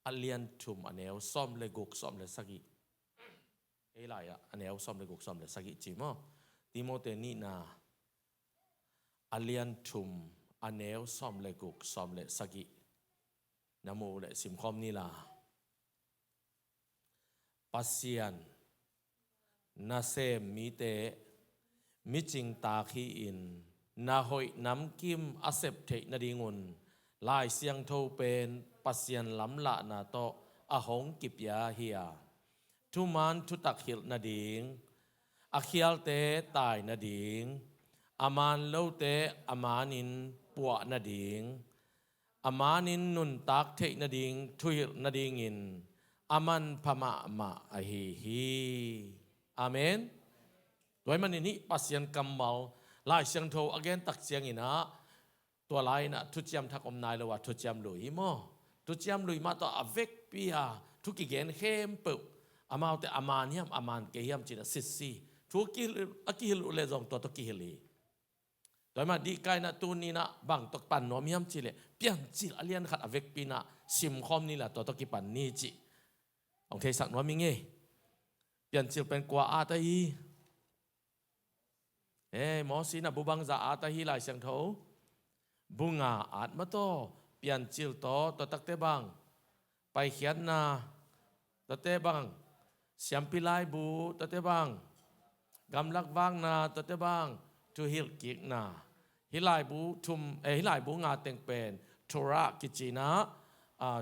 alian thum aneu som le guk som le sagi elaya aneu som le guk som le sagi chimo timote ni na alian thum aneu som le guk som le sagi namu le simkhom ni la pasian na sem mi te mi ching ta khi in na hoi nam kim asep the na dingun lai siang tho pen pasian lam la na to a hong kip ya hia tu man tu tak hil na ding a khial te tai na ding aman lo te amanin puwa na ding amanin nun tak the na ding thu hil na ding in aman phama ma a hi amen toy man ni pasian kamal lai siang tho again tak siang inaตัวลายนะทุจยมทักอมนายเลยว่าทุจยมลุยมั้งทุจยมลุยมาต่ออเวกปียทุกิเกนเข้มปุกอามาแต่อามานี่อามันเกี่ยมจีนสิสีทุกิอากิฮิลุเลจงตัวตุกิฮิลีโดยมาดีกายนะตัวนี้นะบางตกปันโนมียมจีเลเปลี่ยนจีอเลียนขัดอเวกปีนะซิมคอมนี่แหละตัวตุกิปันนี่จีองเทสักโนมีเงี้ยเปลี่ยนจีเป็นกว่าอาตาฮีหมอสีนะบุบังจะอาตาฮีหลายเสียงเท้าbunga at mato pian chil to takte bang pai khian na tate bang siampilai bu tate bang gamlak wang na tate bang tu hil kik na hilai bu thum hilai bu nga teng pen thora kichina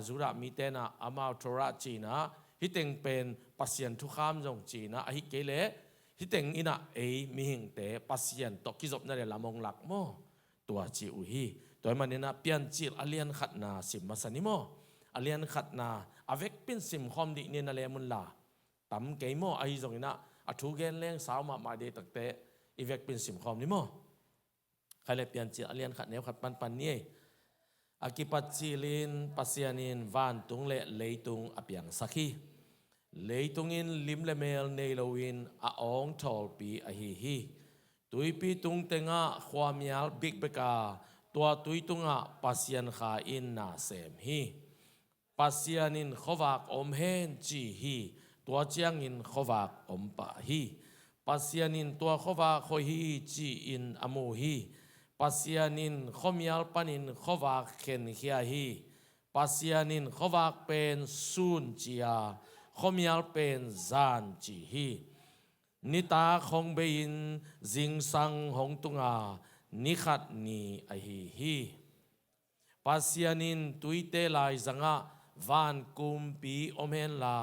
zura mitena amau thora china hiteng pen pasien thu kham jong china a hi kele hiteng ina mi hing te pasien to kizop na le lamong lak moตัวจีอุฮีตัวมันเนี่ยนะเปลี่ยนจีอเลียนขัดนาสิมมาสนิโมอเลียนขัดนาอเวกเป็นสิมคอมดิเนี่ยนะเลมุนลาตั้มเกยโมไอจงนะอัฐุเกนเลี้ยงสาวมาเดตักเตอีเวกเป็นสิมคอมนิโมใครเลยเปลี่ยนจีอเลียนขัดแนวขัดปันนี่อากิปัจจิลินปัสยานินวานตุงเลเลยตุงอเปียงสักฮีเลยตุงินลิมเลเมลเนลวินอาองทอลปีอฮีตุยปีตุงเตงะความยาวบิ๊กเบกาตัวตุยตุงะปัสยันขาอินนาเซมฮีปัสยันินขวักอมเฮนจีฮีตัวเจียงอินขวักอมปะฮีปัสยันินตัวขวักโคฮีจีอินอโมฮีปัสยันินขมยาลปันินขวักเข็นเฮียฮีปัสยันินขวักเป็นซูนจียาขมยาลเป็นซานจีฮีนิตาคงเบินจิงสังหงตุงานิขัดนีไอฮีปัสยานินตุยเตลายจังะวานกุมปีอมเฮนลา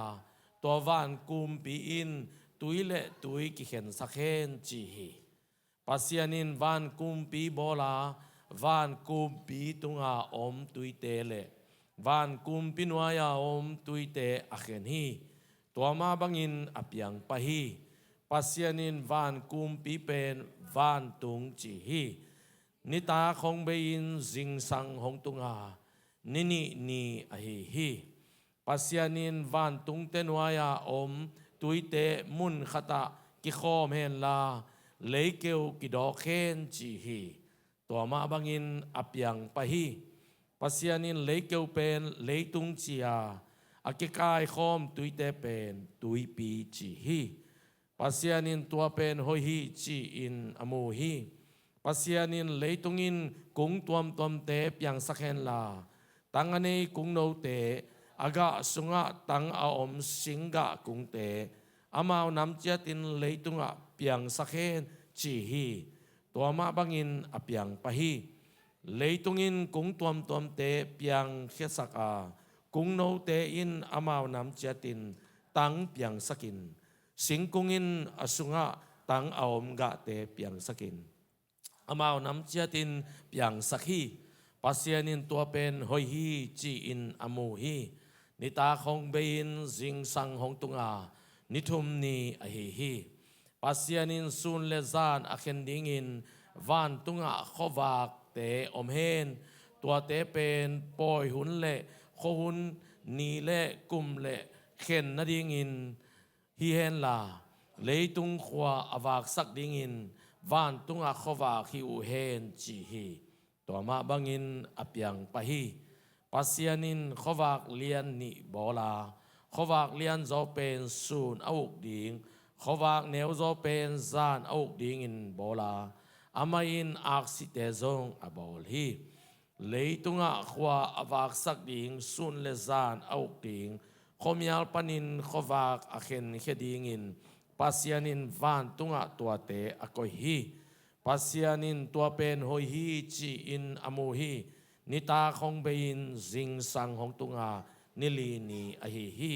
ตัววานกุมปีอินตุยเลตุยกิเข็นสักเฮนจีฮีปัสยานินวานกุมปีโบลาวานกุมปีตุงาอมตุยเตเลวานกุมปีนวายาอมตุยเตอเข็นฮีตัวมาบังอินอเปียงปะฮีปัสยานินวานกุมปีเป็นวานตุงจีฮีนิตาคงเบินจิงสังหงตุงานินีอฮีปัสยานินวานตุงเตนวายาอมตุยเตมุนขตะกิโคมเฮนลาเลยเกวกิดอกเคนจีฮีตัวมาบังอินอเปียงปะฮีปัสยานินเลยเกวเป็นเลยตุงจียาอากิกายคอมตุยเตเป็นตุยปีจีฮีปัสยานินตัวเป็นหอยฮีจีอินอโมฮีปัสยานินเลยตุงินกุงตัวมเตปยังสักเฮนลาตังอันนี้กุงโนเตอากาสุงะตังอาอมสิงกะกุงเตอามาวน้ำเจตินเลยตุงะเปียงสักเฮนจีฮีตัวมาบังอินอเปียงปะฮีเลยตุงินกุงตัวมเตเปียงเขสักอากุงโนเตอินอามาวน้ำเจตินตังเปียงสักินสิงกุงินอสุงะตังอมกะเตเปียงสกินอามาวน้ำเจตินเปียงสักฮีปัสยานินตัวเป็นหอยฮีจีอินอโมฮีนิตาคงเบินจิงสังหงตุงานิทุมนีอฮีปัสยานินซุนเลซานอเคนดิงินวานตุงาขวากเตอมเฮนตัวเตเป็นปอยหุนเละโคหุนนีเละกุมเละเข็นนาดิงินฮีเฮนลาเลยตุงขวาอวากสักดิงินวานตุงอาขวาคิวเฮนจีฮีตัวมาบังอินอเปียงปะฮี pasianin khowak lian ni bola khowak lian zo pen sun auk ding khowak neu zo pen zan auk ding in bola amain aksite zong abol hi leitunga khwa awak sak ding sun le zan auk ding khomial panin khowak akhen kheding in pasianin van tunga tuate akoi hi pasianin tua pen hoi hi chi in amu hi nita khong bein zing sang hong tunga nili ni ahi hi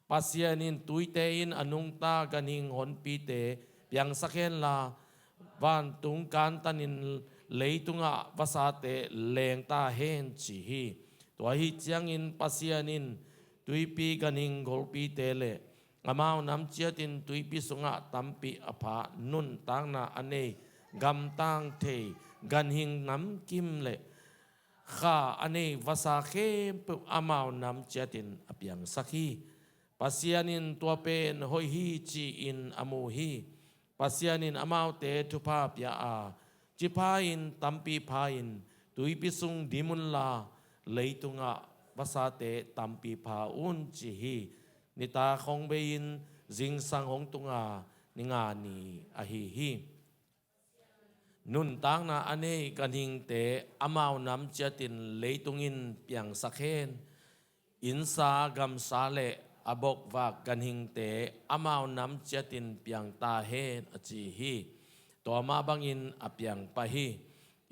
pasianin tuite in anung ta ganing hon pi te piang sakhen la van tung kan tanin leitunga vasate leng ta hen chi hi tua hi chiang in pasianin tuipi ganing gol pi te le amau nam chiatin tuipi sunga tampi apa nun tang na ane gam tang the gan hing nam kim le kha ane vasa khem pu amau nam chiatin apiang sakhi pasianin tua pen hoi hi chi in amu hi pasianin amau te tupa pia a chipain tampi pain tuipi sung dimun la leitunga vasate tampi pa un chi hi nita khong bein zing sang hong tunga ninga ni ahi hi nun tang na ane kaning te amau nam chatin leitungin piang sakhen insa gam sale abok wa kaning te amau nam chatin piang ta hen achi hi to ma bangin apiang pahi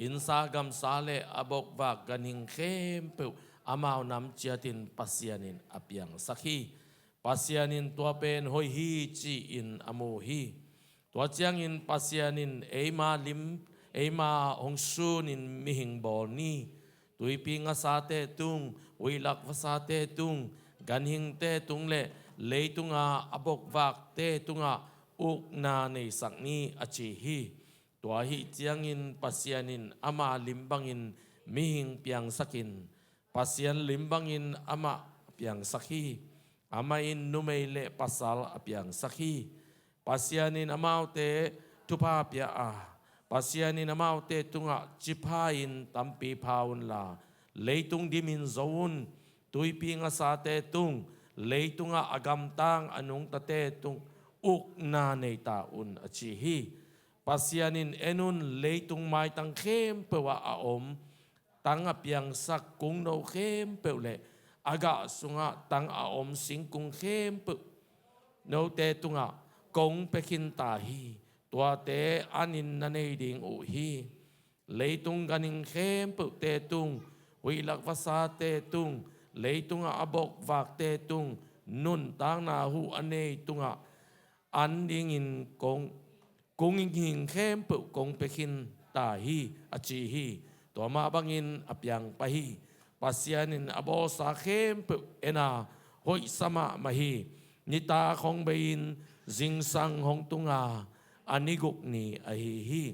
insa gam sale abok wa kaning khem pe amau nam chatin pasianin apiang sakhi pasianin tua pen hoi hi chi in amu hi tua chiang in pasianin eima lim eima hong sun in mihing bol ni tuipi nga sa te tung uilak va sa te tung ganhing te tung le leitunga abok vak te tunga uk na nei sak ni achi hi tua hi chiang in pasianin ama limbangin mihing piang sakin pasian limbangin ama piang sakhi amain numeile pasal apiang sakhi pasianin amaute tupa pia pasianin amaute tunga chipain tampi paun la leitung dimin zon tuipi nga sa te tung leitunga agam tang anung tate tung uk na nei taun achi hi pasianin enun leitung mai tang khem pewa aom tang apiang sak kung no khem peule aga sunga tang aom sing kung khem pu no te tunga kong pekin ta hi tua te anin na nei ding u hi leitung ganing khem pu te tung huilak vasa te tung leitunga abok vak te tung nun tang na hu anei tunga an ding in kong hing khem pu kong pekin ta hi achi hi to ma bangin apiang pahi pasianin abo sa khem pu ena hoi sama mahi nita khong bein zing sang hong tunga aniguk ni ahi hi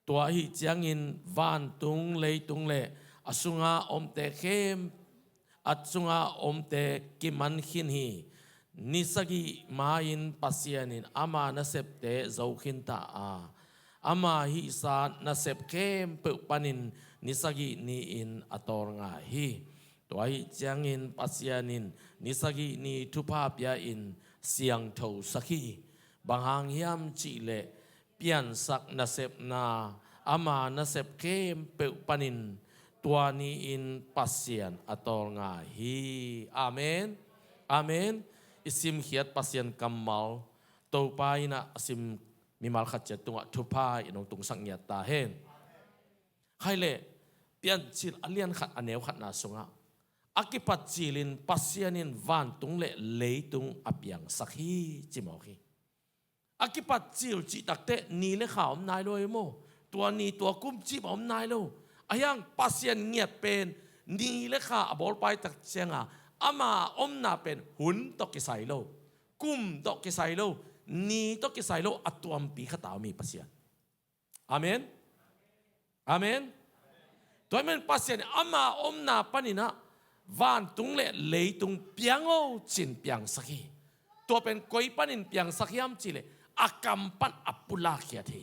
tua hi chiang in van tung le asunga omte khem atsunga omte kiman hin hi nisagi main pasianin ama nasepte zaukin ta ama hi sa nasep khem pu panin nisagi ni in ator nga hi toai chiang in pasianin nisagi ni thupa pia in siang tho sakhi banghang hiam chi le pian sak nasep na ama nasep khem pu panin tuani in pasian ator nga hi amen amen isim hiat pasian kamal to paina asim mimal khat tunga thupa inong tung sang nya ta hen haile pian chil alian khat aneu khat na sunga akipat chilin pasianin van tung le leitung apiang sakhi chimoki akipat chil chi takte ni le khaom nai loi mo tua ni tua kum chi bom nai lo ayang pasian ngiat pen ni le kha abol pai tak chenga ama omna pen hun to ki sai lo kum to ki sai lo ni to ki sai lo atuam pi khata mi pasian amen amen toy men pasian ama omna panina van tung le leitung piango chin piang sakhi to pen koi panin piang sakhiam chile akampan apula khia the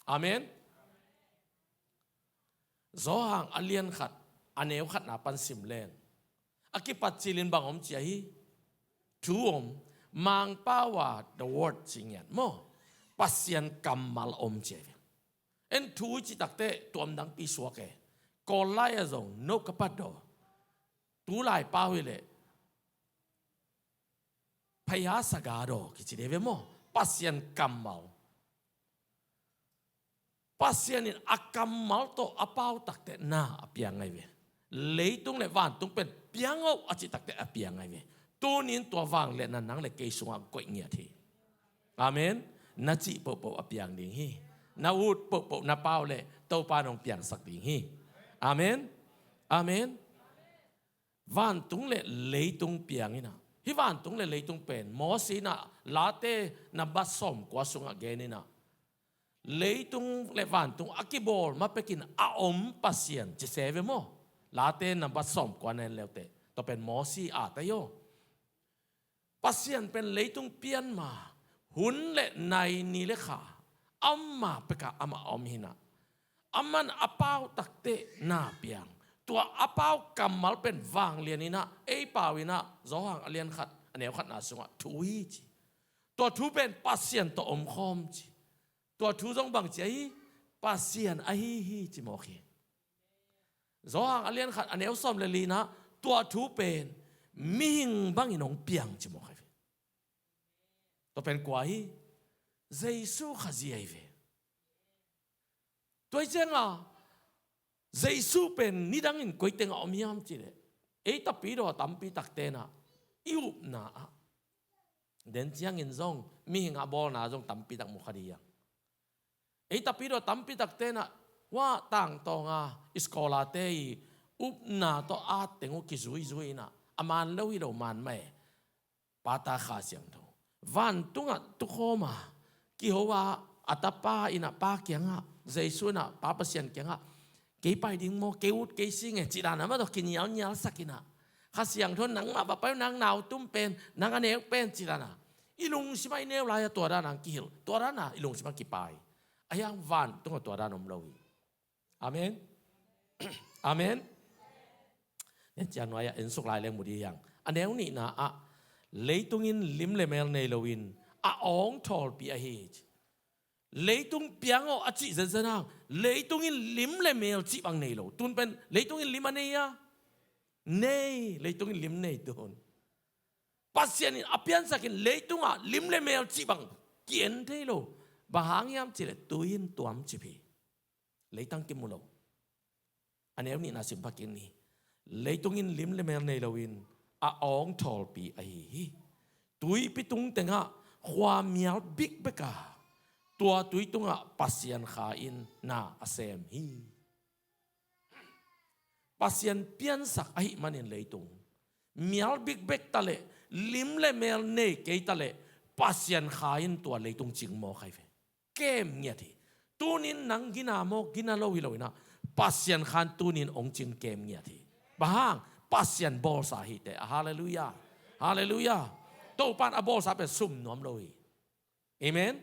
amen zohang alian khat อันเนวขัดนาปันสิมเลนอากิปัจจิลินบางอมเจียฮีทูอมมังป้าวา the word สิงยันโมปัสยันกำมัลอมเจียเอ็นทูจิตักเตตัวมดังปีสวกเกกอลไลอาจงนกกปัดโดตูไลป้าวิเลพยาสกาโดกิจิเดเวโมปัสยันกำมัลปัสยันอักกำมัลโตอป้าวตักเตน่าอภิยังไงเวเลยตุงเลวันตุงเป็นเปียงเอาอจิตักเตอภิยังไงเวตัวนี้ตัววางเลนันนังเลเกยสวงกวยเงียทีอาเมนนัจิปปอภิยังดิ่งฮีนาวูดปปนาเป้าเลโตปานองเปียงสักดิ่งฮีอาเมนอาเมนวันตุงเลยตุงเปียงนี่นะฮิวันตุงเลยตุงเป็นมอสีนะลาเตนับบัสสมกว่าสุงอเกนี่นะเลยตุงเลวันตุงอากิบอลมาไปกินอาอมปัสยันจะเสวโมลาเตนับบัสสมกว่านั่นแล้วเตต่อเป็นมอสีอาตโยปัสยันเป็นเลยตุงเปียนมาหุ่นเลในนี่เลขาอัมมาเปกะอัมอมหินะอัมมันอป้าวตักเตนาเปียงตัวอป้าวกำมัลเป็นวางเลียนี่นะเอปาวินะจอหังเลียนขัดอันเนี้ยขัดนาสุงะทุยจีตัวทุเป็นปัสยันตัวอมคอมจีตัวทุจงบังใจปัสยันไอฮีจีโมขีจอหังเลียนขัดอันเนี้ยซ้อมเลลีนะตัวทุเป็นมิงบังอินองเปียงจีโมขีตัวเป็นกว่าฮีเจสุขจีไอเวตัวเจ้าเจสุเป็นนิดังอินกุยเตงอมียามจีเลเอตับปีโดตัมปีตักเตนะอิวนาเดินเจียงอินซงมีหิงอาบอลนาซงตัมปีตักมุขดียังเอตับปีโดตัมปีตักเตนะว่าต่างตองอิสโกลาเตยอุบนาโตอาเตงอุกิซุยซุยนะอามันเลวิโรมันไม่ปาตาขาเสียงทงวันตุงตุโคมากิโฮวาอัตปาอินะปาเกียงะเจสุนะปาปเสียนเกียงะเกี่ยไปดิ้งโมเกี่ยวเกี่ยซิงเงจีดานะมาต้องกินยาวยาวสักกินะข้าเสียงทนหนังมาแบบไปหนังหนาวตุ้มเป็นหนังอันเนวเป็นจีดานะอีลุงสิไม่เนวลายตัวด้านหนังกิลตัวด้านน่ะอีลุงสิไม่กี่ไปไอ้ยังวันตุงตัวด้านนมลอยอาเมนอาเมนเนี่ยจานวายเอ็นสุกลายเลี้ยงหมดดียังอันเนวนี่นะอะเลยตุงินลิมเลเมลเนลวินอาองทอลปีอาเฮจเลยตุงเปียงเอาอจิเจนังเลยตุงินลิมเลเมลจิบังเนโลตุนเป็นเลยตุงินลิมันเนียเน่เลยตุงินลิมเนตุนปัสยานิอภิยันสักินเลยตุงอ่ะลิมเลเมลจิบังเกียนเทโลบางอย่างยามจิเลตุยินตัวมจิพีเลยตั้งกิมุโลอันนี้นี่น่าสิมพักินนี่เลยตุงินลิมเลเมลเนโลวินอาองทอลปีไอตุยปิตุงเตงะความมียบิ๊กเบกาตัวตุยตุงะปัสยันขาอินนาอาเซมฮีปัสยันเปียนสักไอมันเนเลยตุงมียบิ๊กเบกตะเลลิมเลเมลเนเกยตะเลปัสยันขาอินตัวเลยตุงจิงโมใครเฟเกมเงียทีตูนินนังกินาโมกินาโลวิโลนะปัสยันขานตูนินองจิงเกมเงียทีบางปัสยันบอลสาหิตเตฮาเลลูยาฮาเลลูยาโตปานอบอลสาเป็นซุ่มน้อมลอยเอเมน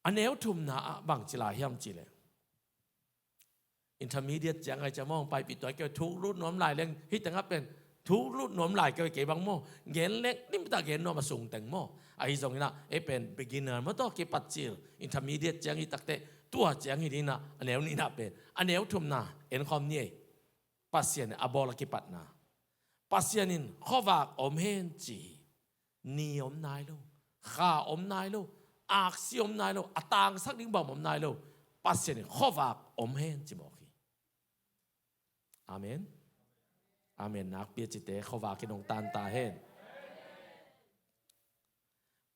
อันเนวทุมนาบังจิลาเฮียมจิเลอินเทอร์มีเดียตยังไงจะมองไปปิดตัวเกี่ยวทุกรุ่นน้อมลายเรื่องฮิตแต่งับเป็นทุกรุ่นน้อมลายเกี่ยวกับบางโมเงินเล็กนี่ไม่ต้องเงินน้อมาส่งแต่งโมไอ้ตรงนี้นะเป็น beginner ไม่ต้องเกี่ยวปัจจิลอินเทอร์มีเดียตยังฮิตตักเตตัวยังฮิตนี่นะอันเนวนี่นะเป็นอันเนวทุมนาเอ็นคอมนี่ปัสเซียนอบอลกิปัตนาปัสเซียนินข้อวากอมเฮนจีนีอมนายโลข้าอมนายโลอาคซีอมนายโลอตางสักดิ้งบ่อมนายโลปัสเซียนินข้อวากอมเฮนจีบอกอาเมนอาเมนนักเปียจิตเตข้อวากกินองตันตาเฮน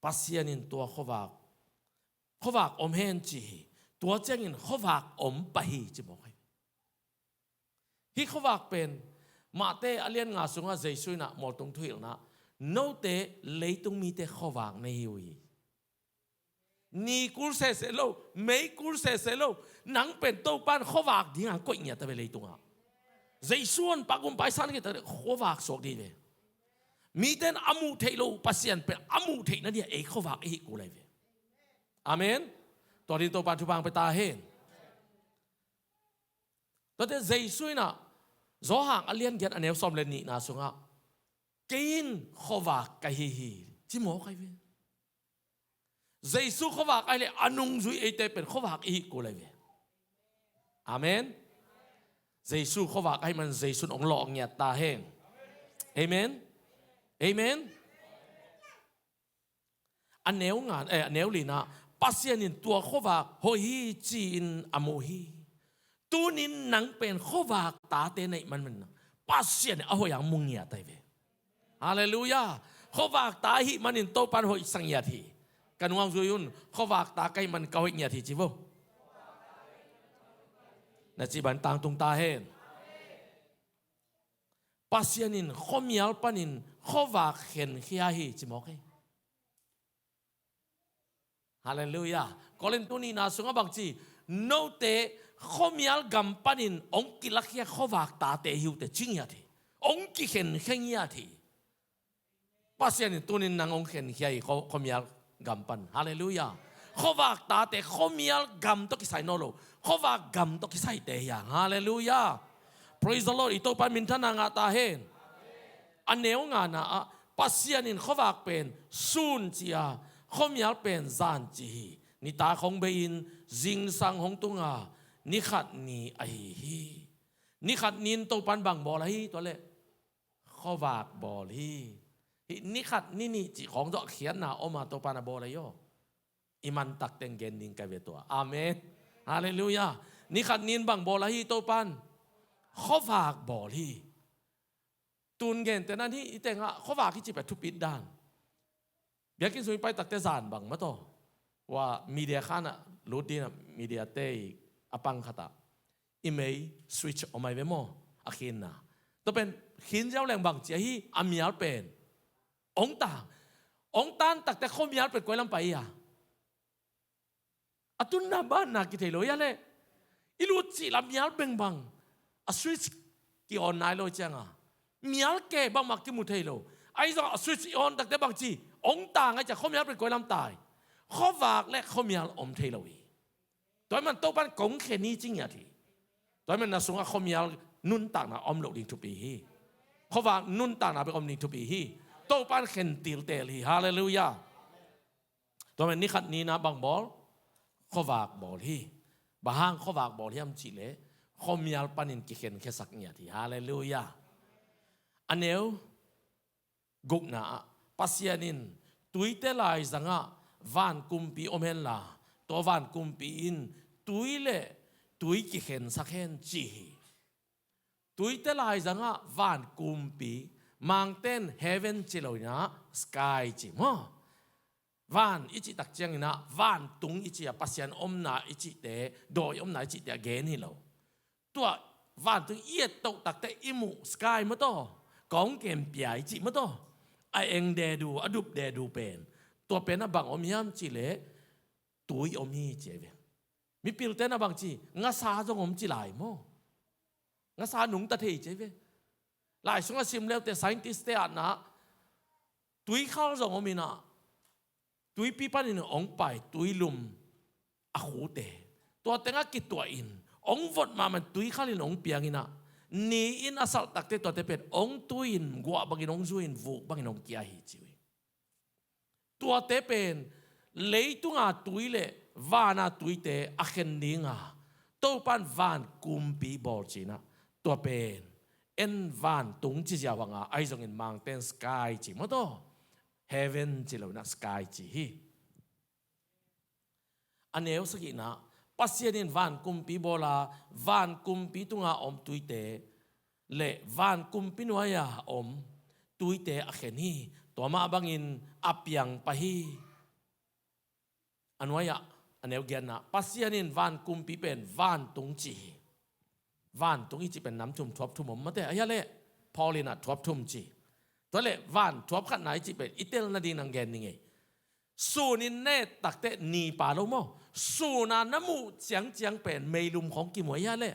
ปัสเซียนินตัวข้อวากอมเฮนจีตัวเจ้านินข้อวากอมไปจีบอกฮิข้อวากเป็นมาเตอเลียนงาสุงอาเจสุยนะมอตงทุยนะโนเตเลยตงมีเตข้อวากในฮิวีนี่กูเสเสโลไม่กูเสเสโลนังเป็นโตปานข้อวากดิ้งอ่ะก็อย่างแต่เป็นเลยตงอ่ะเจสุนปากุมไปสันกันแต่ข้อวากสกดีเลยมีเต้นอามูเทโลปัสยันเป็นอามูเทนั่นเนี่ยข้อวากกูเลยอาเมนตอนนี้โตปานทุบางไปตาเห็น ตัวเด็กเจสุยนะโจหางอเลียนเกียนอันเนวสมเลนีนาสุงะกินขวากไกฮีจิโมไกเวเจสุขวากไอเลอนุงจุยเอเตเป็นขวากอีกูเลยเวอาเมนเจสุขวากไอมันเจสุนองหลอกเงียตาแห้งเอเมนเอเมนอันเนวงานอันเนวลีนะปัสยานินตัวขวากโฮฮีจีนอโมฮีตัวนินนังเป็นขวากตาเตนมันปัสยานิเอาอย่างมุงเงียตายเวฮาเลลูยาขวากตาหิมันนินโตปันโฮสังเงียทีกันวางซุยุนขวากตาไกมันเกาหิเงียทีจิโวนะจิบันตังตุงตาเฮนปัสยานินขมีอัลปันินขวากเห็นเฮียฮีจิโมกฮาเลลูยาก็เล่นตัวนี้นะสุงบังจีโนเตขมีอัลกัมปันินองกิลักเฮียขวากตาเตหิวเตจิงยาทีองกิเห็นเฮียทีปัสยานินตัวนี้นางองเห็นเฮียขมีอัลกัมปันฮาเลลูยาขวากตาเตขมีอัลกัมตกิไซโนโลขวากกัมตกิไซเตยาฮาเลลูยา praise the Lord อิโตปันมินทนางาตาเฮนอันเนวงานะปัสยานินขวากเป็นซูนจียขมีอัลเป็นจานจีนิตาของเบยินจิงสังของตุงานิขัดนีไอฮีนิขัดนินโตปันบังบอลฮีตัวเล่ขวากบอลฮีนิขัดนี่จีของจะเขียนนะออกมาโตปันบอลเลยโยอิมันตักเต็งเกนนินกันเวตัวอาเมนฮาเลลูยานิขัดนินบังบอลฮีโตปันขวากบอลฮีตุนเกนแต่นั่นที่อีเตงะขวากที่จีบทุบปิดด้านเบียกินสุยไปตักเตจานบังมาโตว่ามีเดียข้านะรู้ดีนะมีเดียเตยอปังขตาอีเมย์สวิตช์ออกมาเวโมอาคินนะตัวเป็นขินเจ้าแรงบังเจียฮีอามีอัลเป็นองตานตักแต่ข้อมีอัลเป็นกวยลำไปอ่ะอตุนนาบ้านนากิเทโลยาเล่อิลูจิลามีอัลเป็นบังอสวิตช์กี่ออนไลน์โลจังอ่ะมีอัลเก็บังมักกิมุเทโลไอ้จ้าสวิตช์ออนตักแต่บังจีองต่างไอ้จากข้อมีอัลเป็นกวยลำตายข้อฝากและข้อมีอัลอมเทโลวีตัวมันโตปันกงเขนี้จริงอย่างที่ตัวมันน่าสงฆ์ข้อมีอัลนุ่นต่างน่ะอมโลกดิ้งทุปีฮีข้อฝากนุ่นต่างน่ะไปอมดิ้งทุปีฮีโตปันเข็นติลเตลีฮาเลลูยาตัวมันนี่ขัดนี้นะบางบอลข้อฝากบอลฮีบางข้อฝากบอลที่อัมจิเลข้อมีอัลปันินกิเข็นแค่สักเนี่ยที่ฮาเลลูยาอันเนวกุกนะปัสยานินตุยเตลายสังะวันกุมปีอมเฮนลาตัววันกุมปีอินตุยเล่ตุยกิเข็นสักเห็นจีตุยเตลายสังะวันกุมปีมังเต้นเฮเวนจิโลนะสกายจิมวันอิจิตักเจียงนะวันตุงอิจิปัสยานอมนาอิจิเตโดยอมนาอิจิเตเกนี่เราตัววันตุงเอียดตกตักเตอิมุสกายมาโตกองเกมเปียอิจิมาโตไอเองเดดูอดุบเดดูเป็นตัวเป็นนะบางอมยามจิเลตุยอมฮีเจเวมีปิลเตนะบางจีงาซาจงอมจิหลายโมงาซาหนุงตะเทเจเวหลายช่วงซิมเลวแต่ไซน์ติสเตอันนะตุยข้าวจงอมินะตุยปีปันอินองไปตุยลุมอาหูเตตัวเต็งกิตัวอินองวดมามันตุยข้าวลินองเปียงินะนี่อินอาศัลตักเตตัวเตเป็นองตุยนกัวบางอินองซุยนวูบางอินองเกียฮิจิวตัวเตเป็นเลยตุงาตุยเลวานาตุยเตอเคนนิงาตัวปันวานกุมปีบอลจีนะตัวเป็นเอ็นวานตุงจิจาวงาไอจงอินมังเตนสกายจีมาโตเฮเวนจิโลนะสกายจีฮีอันเอวสกินะปัสยานินวานกุมปีบอลาวานกุมปีตุงาอมตุยเตเลวานกุมปีนวายาอมตุยเตอเคนฮีตัวมาบังอินอับยังปะฮีอันวายะอันเอวเกียนนะปัสยานินวานกุมปีเป็นวานตุงจีวานตุงอีจีเป็นน้ำทุ่มทบทุ่มมาแต่อายะเล่พอลินะทบทุ่มจีตัวเล่วานทบขัดไหนจีเป็นอิเตลนาดีนังเกนนี่ไงสูนินเนตักเตนีปาโลโมสูนาน้ำมูเจียงเจียงเป็นเมลุมของกิมวยะเล่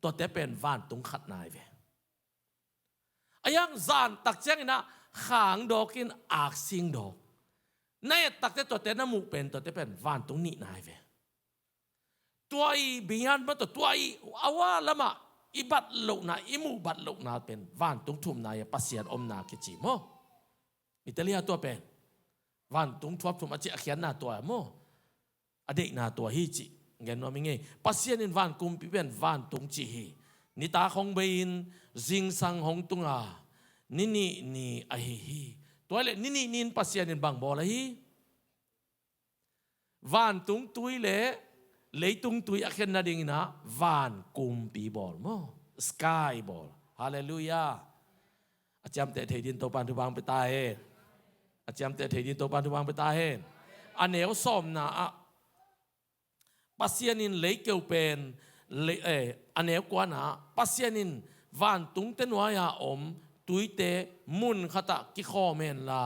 ตัวเตเป็นวานตุงขัดไหนเวอายังจานตักเจียงนะขางดอกินอากซิงดอกเนตักเตตัวเตน้ำมูเป็นตัวเตเป็นวานตุงนี่นายเวตัวอีบิยันมาตัวอีอาวาละมา i bat lo na imu bat lo na pen van tung thum na ya pasian om na ki chi mo italia to pen van tung thuap thum achi akhian na to mo ade na to hi chi ngen no mi nge pasian in van kum pi pen van tung chi hi ni ta khong bein jing sang hong tunga nini ni a hi toilet nini nin pasian in bang bola hi van tung tui le leitung tui akhen na ding na van kum pi bol mo sky ball hallelujah acham te thei din to pan thu bang pe ta he acham te thei din to pan thu bang pe ta he aneu som na a pasian in lei keu pen aneu kwa na pasian in van tung te noa ya om tui te mun khata ki kho men la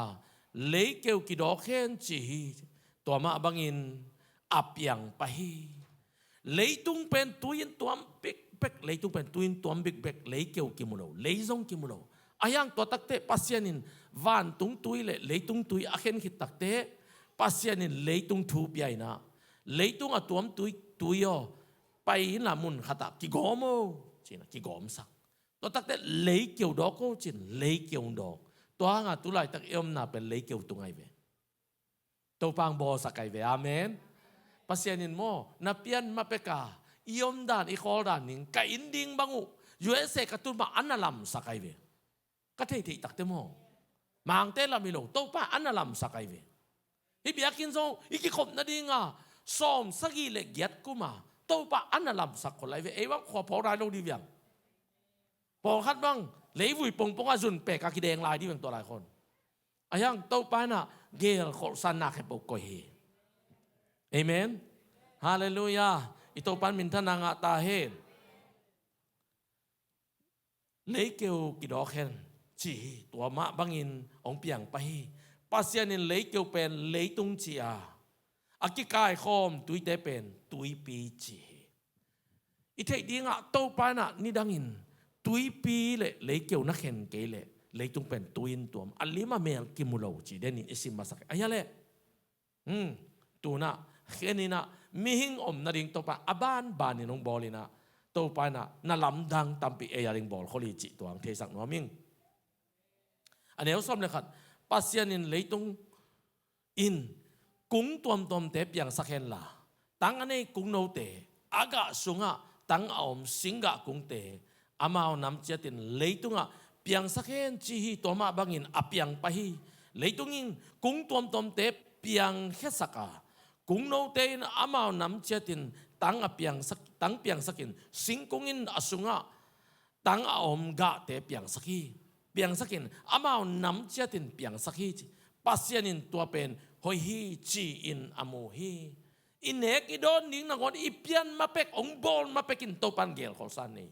lei keu ki do khen chi to ma bangin apyang pahi leitung pen tuin tuam big bek leitung pen tuin tuam big bek lei keu kimulo leizong kimulo ayang to takte pasianin van tung tui le leitung tui akhen khit takte pasianin leitung thu piai na leitung atuam tui tuyo pai la mun khata ki gomo china ki gom sak to takte lei keu do ko chin lei keu do to nga tu lai tak em na pen lei keu tungai ve to pang bo sakai ve amen pasianin mo na pian mapeka iom dan i khol dan ning ka inding bangu USA ka tu ma analam sakai ve ka thei thei takte mo mang te la milo to pa analam sakai ve hi biakin zo iki khop na dinga som sagi le giat kuma to pa analam sak ko lai ve e wang kho pho rai lo di yang pho khat bang lei vui pong pong a zun pe ka ki deng lai di wang to lai kon ayang to pa na gel khol san na khe pok ko hi amen hallelujah ito pan min than nga ta hen lei keu ki do khen chi tua ma bangin ong piang pa hi pasian in lei keu pen lei tung chi a aki kai khom tui te pen tui pi chi i thei dinga to pa na ni dangin tui pi le lei keu na khen ke le lei tung pen tuin tuam alima mel kimulo chi denin isim masak ayale tu na khenina mihing om na ding to pa aban banin ong bolina to pa na lam dang tampi e yaring bol kholi chi tuang the sak no ming aneu som le khat pasian in leitung in kung tom te piang sakhen la tang ane kung no te aga sunga tang om singa kung te amao nam chatin leitunga piang sakhen chi hi to ma bangin apyang pa hi leitungin kung tom te piang khesaka kung no te in amao nam chatin tang piang sakin singkungin asunga tang om ga te piang sakin amao nam chatin piang sakhi pasianin tua pen hoi hi chi in amu hi inek idon ning na ngon ipian mapek ong bol mapekin to pan gel khol ni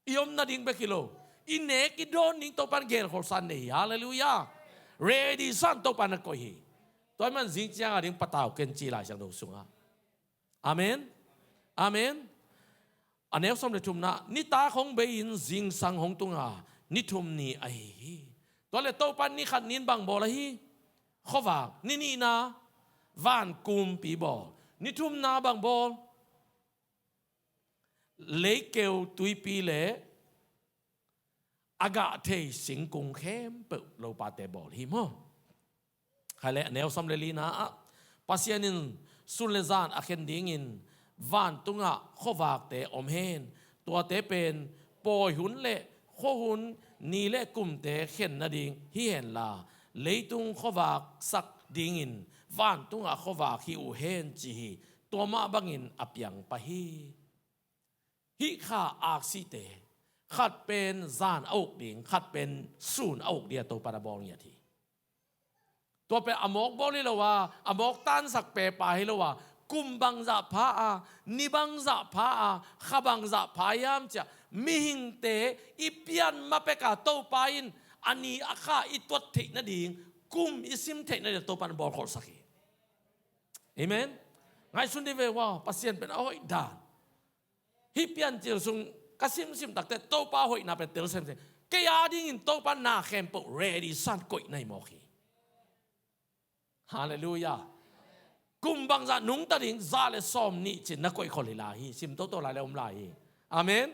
iom na ding bekilo inek idon ning to pan gel khol ni hallelujah ready san to pan ko hi toy man jing chiang ading pataw ken chi lai sang do sunga amen amen aneu som le thum na ni ta khong be in jing sang hong tunga ni thum ni ai hi to le to pan ni khat nin bang bola hi khowak ni na van kum pi bol ni thum na bang bol le keu tui pi le aga thei sing kung khem pe lo pa te bol hi mo khale neu som le li na pasianin sun le zan a khen ding in van tunga khowak te om hen tua te pen poi hun le kho hun ni le kum te khen na ding hi hen la leitung khowak sak ding in van tunga khowak hi u hen chi hi to ma bangin apyang pa hi kha ak si te khat pen zan ok ding khat pen sun ok dia to para bol nya thi to pe amok bol ni lo wa amok tan sak pe pa hi lo wa kum bang za pha a ni bang za pha a kha bang za pha yam cha mi hing te ipian ma pe ka to pa in ani akha itot the na ding kum isim the na to pan bol khol sakhi amen ngai sun de ve wa pasien pen oi da hi pian chil sung kasim sim takte to pa hoi na pe tel sem se ke ya ding in to pan na khem po ready san koi nai mo khi hallelujah kum bang za nung ta ding za le som ni chin na koi kholi la hi sim to la le om la hi amen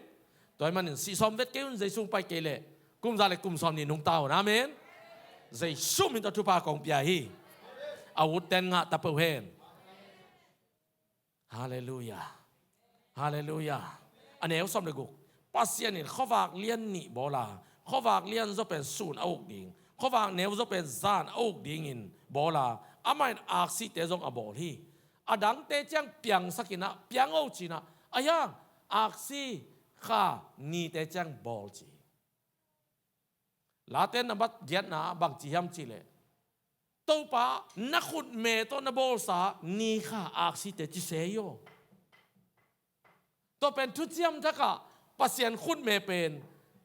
ตัวมันสีส้มเวทเกี่ยวใจสุ่งไปเกลเลยกุมซาเลกุมซ้อมนี่นุ่งเต้านะเมนใจสุ่มมินตัวทุพากองเปียฮีอาวุธเต็นงะตะเปเวนฮาเลลูยาฮาเลลูยาอันนี้เอาซ้อมเลยกูปัสเซียนี่เขาฝากเลี้ยนนี่บอลาเขาฝากเลี้ยนจะเป็นศูนย์เอาดิ่งเขาฝากเนวจะเป็นซานเอาดิ่งอินบอลาอามันอักษิเตจงอบอลฮีอดังเตจังเปียงสักินะเปียงเอาจีนะอายังอักษิข้านี่เตจังบอลจีลาเต้นนับเย็นนะบางจีฮัมจีเลตัวป้านักขุดเมโตนบอลสานี่ข้าอักษิเตจิเซโยตัวเป็นทุจิยมทักะปัสเซียนขุดเมเป็น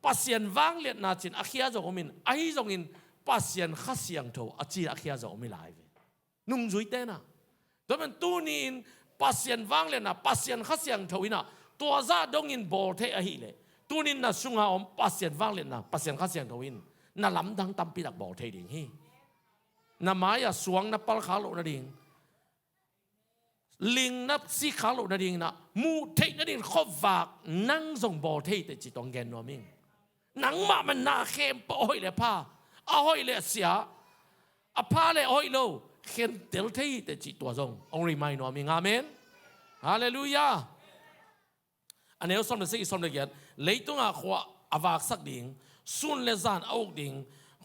ปัสเซียนวางเลียนนาจินอาคียาจงมินไอจงอินปัสเซียนข้าเสียงโตอาจีอาคียาจงมิไลฟ์นุ่งจุยเต้นะตัวเป็นตัวนี้ปัสเซียนวางเลียนนะปัสเซียนข้าเสียงโตอินะตัวซาดงอินบอลเทอหิเลตัวนี้น่ะสุงหาอมปัสเซียนวางเลียนนะปัสเซียนข้าเสียงโตอินน่ะลำดังตั้มปีดักบอลเทดิ่งฮีน่ะหมายสวงน่ะปัลขาโลน่ะดิ่งลิงนับสีขาวนั่นเองนะมูเทนั่นเองขอบากนั่งส่งบอเทแต่จิตต้องแกนนัวมิงนังมามันนาเข้มปะอ้อยเลยผ้าอ้อยเลยเสียผ้าเลยอ้อยโลเข้มเตลเทแต่จิตตัวส่งองค์ริมายนัวมิงอาเมนฮาเลลูยาอันนี้เราสมเด็จสิ่งสมเด็จเกียรติเลยต้องอาขวาอวากสักดิ่งสุนเลซานเอาดิ่ง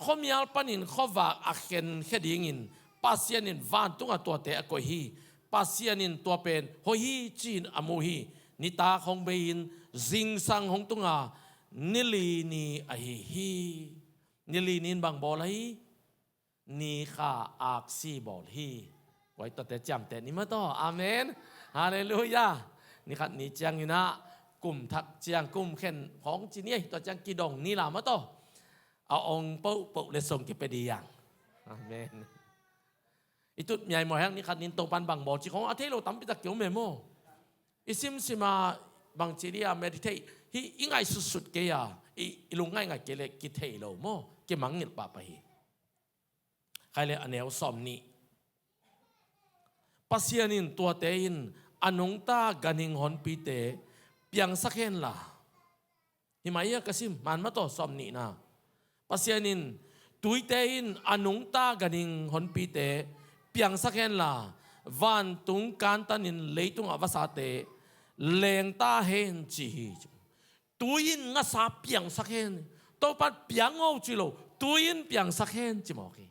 ข้อมีอัลปันินข้อวากอักเข็นแค่ดิ่งอินปัสเซียนินวานต้องอาตัวเตะกอยฮีปัสเซียนินตัวเป็นโฮฮีจีนอโมฮีนิตาของเบยินจิงสังของตุงานิลีนีอหิฮีนิลีนินบางบอลฮีนีข้าอักซีบอลฮีไว้ตัวแต่จำแต่นี่มาต่ออาเมนฮาเลลูยานี่ขัดนี่จังอยู่นะกลุ่มทักเจียงกลุ่มเข็นของจีนี่ตัวจังกีดงนี่ล่ะมาต่อเอาองค์ปุ๊เลยส่งกิไปดีอย่างอาเมนitu nyai moyang ni kan ninto pan bang bol ci kong atelo tampi tak yo memo isim sima bang ciria meditate hi ingai susut ke ya ilungai ngai ke le ki thei lo mo ke mangil pa pa hi khai le anel som ni pasianin tua tein anong ta ganing hon pi te piang sakhen la himaya kasim man ma to som ni na pasianin tui tein anong ta ganing hon pi te piang sakhen la van tung kan tanin leitung avasate leng ta hen chi tuin nga sa piang sakhen to pat piang ngau chi lo tuin piang sakhen chi mo ki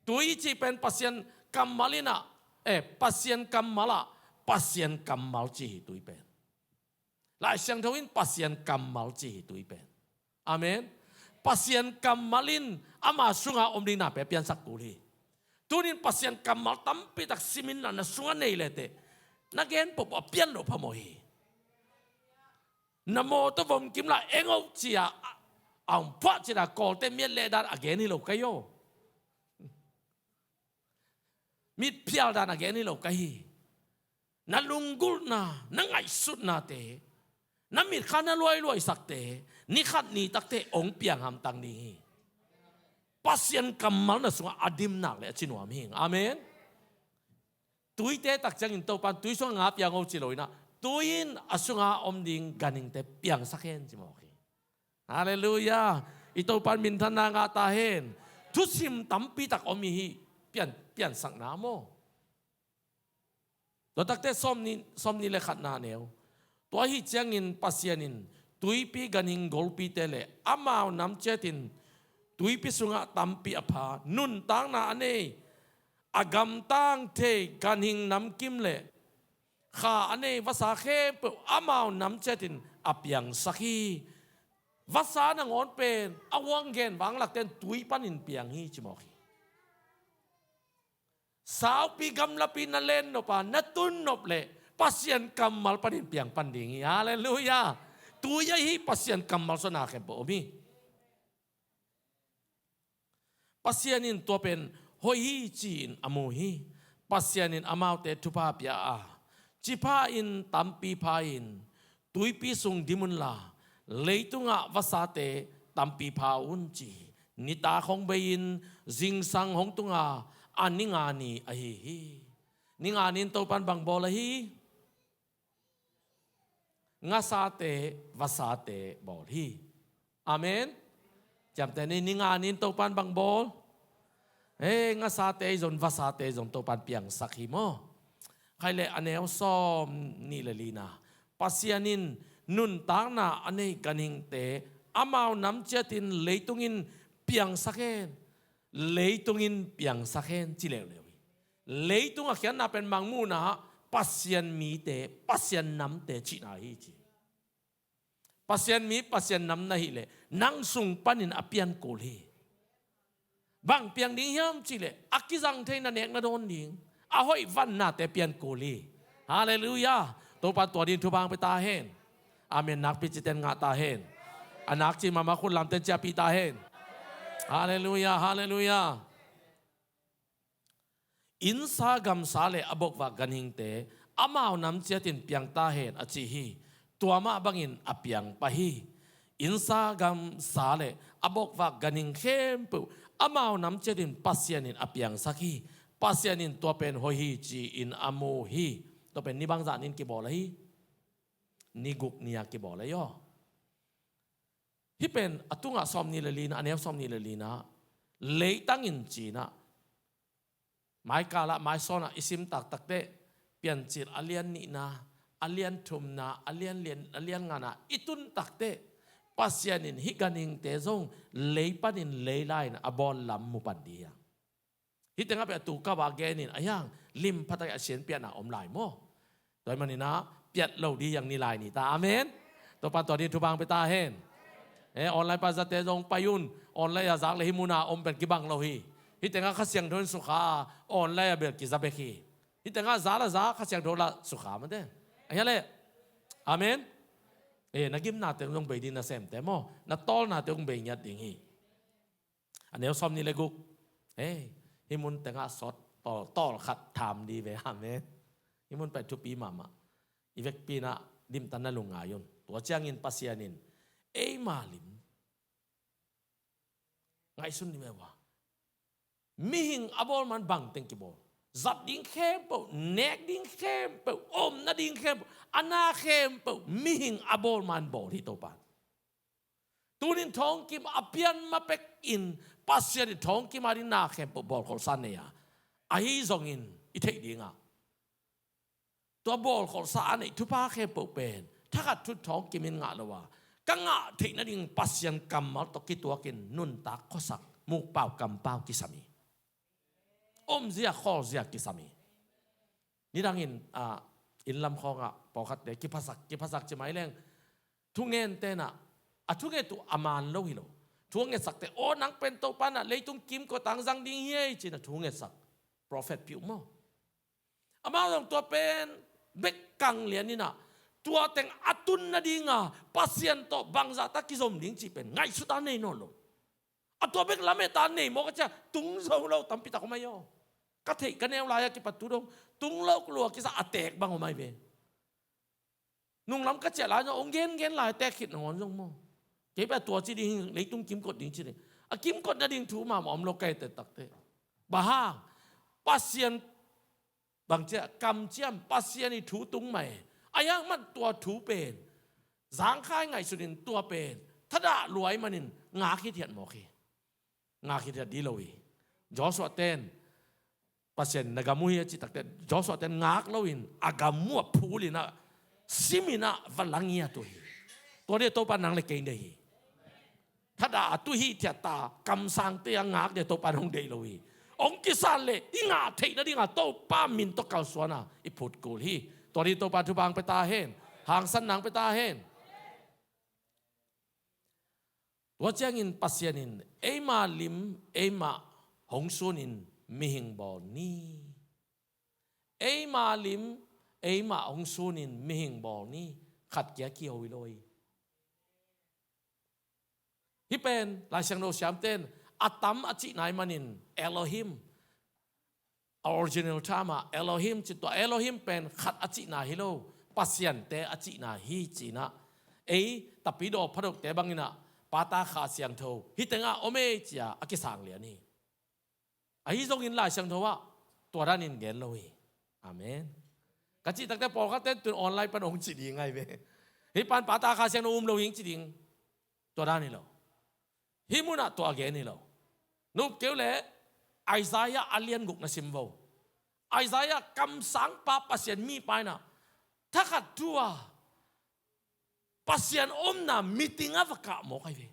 tui chi pen pasien kamalina pasien kamala pasien kamal chi tui pen lai siang thawin pasien kamal chi tui pen amen pasien kamalin ama sunga omding na pe pian sakuli tunin pasien kamal tampi tak simin na sungan nei lete nagen pop apian lo pamohi namo to vom kim la engau chia ang pha chira kol te miet le dan again ni lo kayo mit pial dan again ni lo kai na lunggul na nangai sut na te na mit khana loi sak te ni khat ni tak te ong piang ham tang ni pasien kamal na sunga adim nak le chinuam hing amen tui te tak changin to pan tui so nga piang o chiloi na tuin asunga omding ganing te piang sakhen chimoki hallelujah ito pan min thana nga ta hen thusim tampi tak omi hi pian sak na mo to tak te som ni le khat na neu to hi changin pasianin tui pi ganing golpi te le amao nam chetin tui pi sunga tampi apha nun tang na ane agam tang te ganing nam kim le kha ane vasa khe pe amao nam chetin apyang sakhi vasa na ngon pen awang gen wang lak ten tui panin piang hi chimoki sao pi gam la pi na len no pa na tun nop le pasien kamal panin piang panding hallelujah tuya hi pasien kamal so na khe bo mi pasianin to pen hoi hi chin amohi pasianin amau te thupa pia a chipa in tampi pha in tuipi sung dimun la leitunga wasate tampi pha un chi nita khong bein jing sang hong tunga aninga ni a hi ninga nin to pan bang bola hi nga sa te vasa te bol hi amen jam te ni nga nin to pan bang bol nga sa te zon vasa te zon to pan piang sakhi mo khai le aneo som ni le lina pasianin nun tang na anei kaning te amao nam chatin leitungin piang sakhen leitungin piang sakhen chi lew lewi leitung a khian na pen mangmu na pasian mi te pasian nam te chi na hi chi pasian mi pasian nam na hi le nang sung panin apian kol hi bang piang ding hiam chi le akizang the na nek na don ding a hoi van na te pian kol hi hallelujah to pa to din thu bang pe ta hen amen nak pi chiten nga ta hen anak chi mama khun lam ten cha pi ta hen hallelujah hallelujah insa gam sale abok wa ganing te amao nam chatin piang ta hen achi hi tuama bangin apiang pahi insa gam sale abok wa ganing khem pu amao nam chatin pasianin apiang sakhi pasianin to pen ho hi chi in amo hi to pen ni bang za nin ki bol hi ni guk nia ki bol yo hi pen atunga som ni le lina anew som ni le lina leitangin chi na mai kala mai sona isim tak tak te pian chil alian ni na alian thum na alian ngana itun tak te pasianin higaning te zong leipanin leilain abol lam mu pandia hi tenga pe tu ka wa genin ayang lim patai asien pian na om lai mo toy manina piat lo di yang ni lai ni ta amen to pa to di thu bang pe ta hen online pa za te zong payun online ya zak le himuna om pen ki bang lo hi hi tenga kha siang thon sukha online ya ber ki za be khi hi tenga za la za kha siang thola sukha ma de aya le amen nagim na te long be din na sem te mo na tol na te ong be nyat ding hi aneu som ni le guk hi mun tenga sot tol khat tham di ve amen hi mun pa tu pi mama ivek pi na dim tan na lunga yon to changin pasianin malim ngai sun ni mewa mihing abol man bang teng ki bol zat ding khem po nek ding khem po om na ding khem ana khem po mihing abol man bol hi to pan tunin thong kim apian ma pek in pasian thong kim ari na khem po bol khol san ne ya ai zong in i thei dinga to bol khol sa ani thu pa khem po pen thakat thu thong kim in nga lawa kanga thei na ding pasian kam mal to ki to kin nun ta khosak mu pau kam pau ki sami om zia khol zia ki sami ni dangin in lam khonga pokat de ki phasak chi mai leng thungen te na thunge tu aman lo hi lo thunge sak te o nang pen to pa na leitung kim ko tang jang ding hi chi na thunge sak prophet piu mo ama long to pen bek kang lian ni na tua teng atun na dinga pasien to bangza ta ki zom ding chi pen ngai su ta nei no lo ato bek lame ta nei mo ka cha tung zo lo tam pi ta ko mai yo ka thei ka neu la ya ki patu dong tung lo lo ki sa atek bang o mai be nung lam ka cha la no ong gen la tek khit ngon jong mo ke ba tua chi ding lei tung kim kot ding chi ding a kim kot na ding thu ma om lo kai te tak te ba ha pasien bang cha kam chiam pasien ni thu tung mai ayang manตัวถูเป็นจางค่ายไงสุดินตัวเป็นถ้าด่ารวยมันินงาคิดเถียนหมอคีงาคิดเถียนดีเลยจอสวดเต้นปัสเซนนกามุยจิตตักเต้นจอสวดเต้นงากเลวินอากามัวพูลินะซิมินะวัลังเงียตัวนี้ตัวปานังเลยเก่งได้ถ้าด่าตุฮีเถียตากำสังเตียงงากเดี๋ยวตัวปานงเดลวีองกิสันเลยอีงาเทนะดีงาโตป้ามินโตเกาสวนะอีพุดกูลีตัวนี้ตัวปัจจุบันไปตาเห็นหางสันหนังไปตาเห็นตัวเจ้าอินปัสยานินมาลิมมาหงสุนินมิหิงบอนี่มาลิมมาหงสุนินมิหิงบอนี่ขัดเกียเกี่ยววิโรยที่เป็นลายเสียงโนชามเต้นอัตตัมอจินายมันินเอโลฮิมoriginal term Elohim จิตตัว Elohim เป็นขัดอจินาฮิโลปัสยันเตอจินาฮิจีนะตับปีโดพระดกเตบังนี่นะปาตาขาเสียงโทฮิตงะโอเมจิอากิสังเลียนี่จงอินลายเสียงโทว่าตัวด้านนินเกนเลยอาเมนกะจิตั้งแต่ปอเขาเต้นตัวออนไลน์ปนองจิตยังไงเว้ hipan pata ka siang no lo hing chiding to da ni lo himuna to again ni lo nup kêu le Isaiah alien guk na simbo Isaiah kam sang pa pasien mi pai na thakat tua pasien na meeting avaka mo kai ve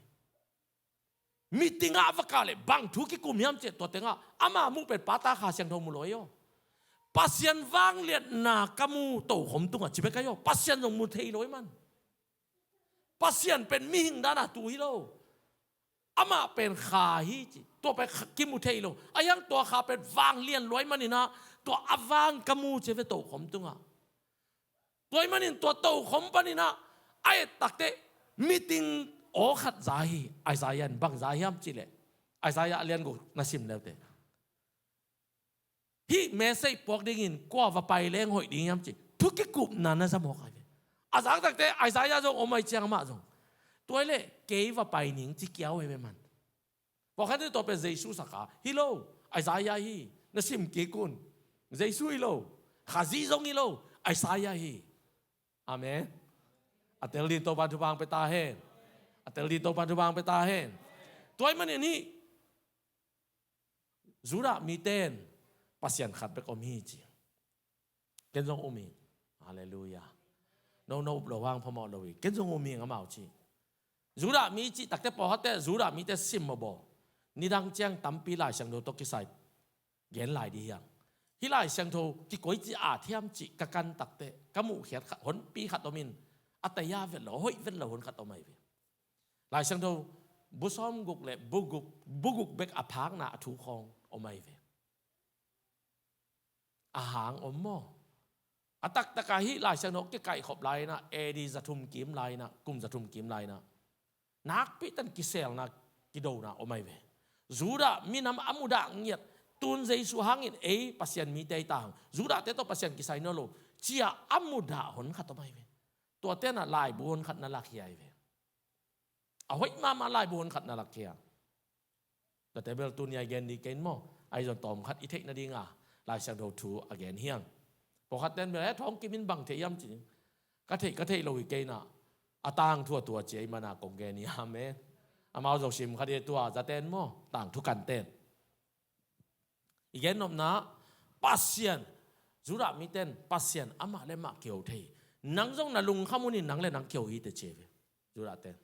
meeting avaka le bang thu ki kum yam che to tenga ama mu pet pata kha siang tho mu lo yo pasien wang liat na kamu to khom tunga chibe kayo pasien jong mu thei loi man pasien pen mi hing dana tu hi lo ama pen kha hi chi to pe ki mu thei lo ayang to kha pen wang lian loi man ina to awang kamu cheve to khom tunga toy manin to to khom panina ai takte meeting o khat zai Isaiah bang zayam chile Isaiah alian go nasim lewte hi message pok dingin kwa va pai leng hoi ding yam chi thuki kup na na sam ho kai azang takte Isaiah jong omai chiang ma jong toy le ke va pai ning chi kiao he man pok khan to pe Jesus saka hello Isaiah hi nasim ke kun Jesus hello khazi jong hello Isaiah hi amen atel di to ban tu bang pe ta hen atel di to ban tu bang pe ta hen toy man ni zura miten pasien khat be ko mi chi ken jong umi hallelujah no lo wang phamo lo wi ken jong umi nga mau chi zura mi chi takte po hate zura mi te sim mo bo ni dang chang tampi lai sang do to ki sai gen lai di yang hi lai sang tho ki koi chi a thiam chi ka kan takte kamu khiat hon pi khat to min ataya ve lo hoi ven lo hon khat to mai ve lai sang tho bu som guk le buguk bek a phak na thu khong o mai ve a hang om mo atak takahi lai sang no ke kai khop lai na edi zathum kim lai na kum zathum kim lai na nak pi tan ki sel na ki do na o mai ve zura minam amuda ngiat tun Jesu hangin pasien mi te tang zura te to pasien ki sai no lo chia amuda hon khat to mai ve to te na lai bu hon khat na la khiai ve a hoi ma lai bu hon khat na la khia to te bel tun ya gen di ken mo ai jon tom khat i thek na dinga lai sang do thu again hiang po khat ten be thong ki min bang the yam chi ka thei lo hi ke na atang thua tua che mana kong ge ni amen amao jong sim khat e tua za ten mo tang thu kan ten igen nom na pasien zura miten pasien ama le ma kyo thei nang jong na lung khamuni nang le nang kyo hi te cheve zura ten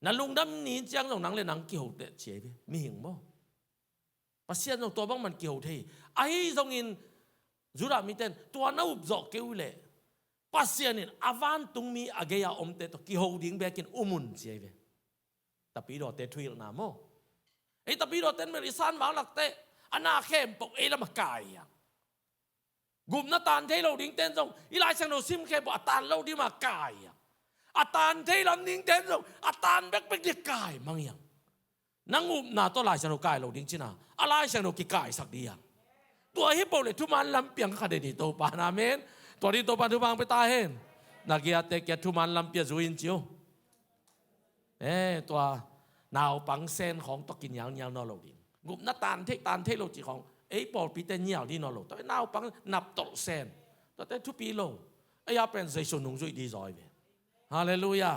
na lung dam ni chang jong nang le nang kyo te cheve mi hing mo pasien jong to bang man kyo thei ai jong in zura miten to na up zo keu le pasien in avan tung mi ageya om te to ki ho ding bekin umun cheve tapi do te thuil na mo ei tapi do ten me isan ma lak te ana khem pok e la makai ya gum na tan thei lo ding ten jong ilai sang no sim khe bo atan lo di makai ya atan thei lam ding ten jong atan bek bek di kai mang yang nangum na to lai sang no kai lo ding china alai sang no ki kai sak di ya tua hi bo le thu man lam piang kha de ni to pa na men to di to pa thu bang pe ta hen na kia te kia thu man lam pia zuin chiu tua nào bằng senของตกินยาวๆนอโลดิงุบนาตานเทโลจิของปอลปีเตนยาวดีนอโลแต่นาวปังนับตกเซนแต่ทุกปีโลยาเป็นใจสนุงจุยดีจอยเวฮาเลลูยา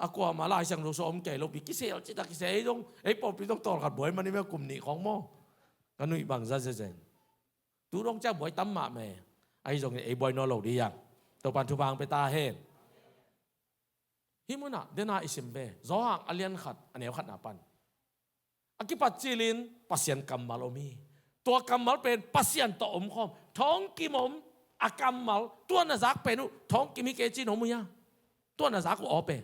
อากว่ามาลายสังโลสอมแก่โลปีกิเซลจิตากิเซตรงปอลปีต้องต่อขัดบ่อยมันนี่แม่กลุ่มนี้ของมอกันนุ่ยบังซะเซนตูต้องเจ้าบ่อยตั้มมาแม่ไอ้ตรงบ่อยนอโลดีอย่างตัวปันทุบางไปตาเฮนฮิมุนะเดน่าอิสิมเบจอหังอเลียนขัดอันเอวขัดนาปันอากิปัจจิลินปัสยันกัมมัลโอมีตัวกัมมัลเป็นปัสยันต่ออมคอมท้องกิมอมอากัมมัลตัวนาซักเป็นท้องกิมิเกจิโนมุยะตัวนาซักออเป็น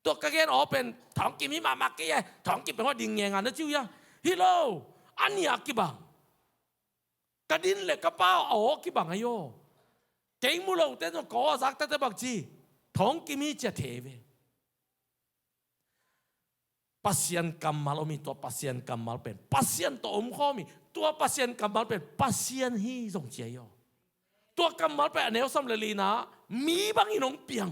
ตัวกะเกนออเป็นท้องกิมิมามักเกยท้องกิเป็นว่าดิ่งเงงานนะจิ้วยะฮิโลอันนี้อากิบังกระดินเล็กกระเป๋าอ๋อกิบังอายุเก่งมุโลเต้นก่อซักเต้นบักจีท้องกิมิจะเทเวpasien kamal omi tua pasien kamal pen pasien to om khomi tua pasien kamal pen pasien hi jong chia yo tua kamal pen aneu sam le lina mi bang inong piang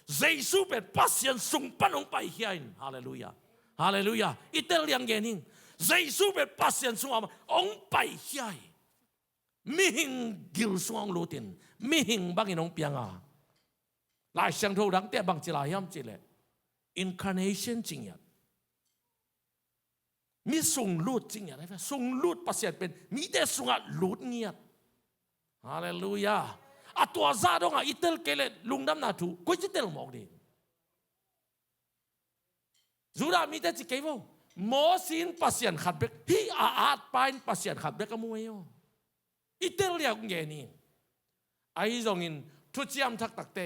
Jesu pen pasien sung panong pai hiain haleluya haleluya itel yang gening Jesu pen pasien sung ong pai hiai mi hing gil sung lutin mi hing bang inong piang a หลายเสียงโทดังแต่บางจิลายย่ำจิเลย incarnation จริงอย่างมีส่งลูดจริงอย่างไรส่งลูดปัสยานเป็นมีแต่ส่งลูดเงียบฮาเลลูยาอะตัวซาดงอิตลเกเลลุงดำนาทูกุจิเตลมอกดีจูดามีแต่จิเกวโมสินปัสยานขัดเบกฮีอาดปายปัสยานขัดเบกกมวยโยอิตลเลียกเงนี่ไอ้จงอินทุจยามทักตักเต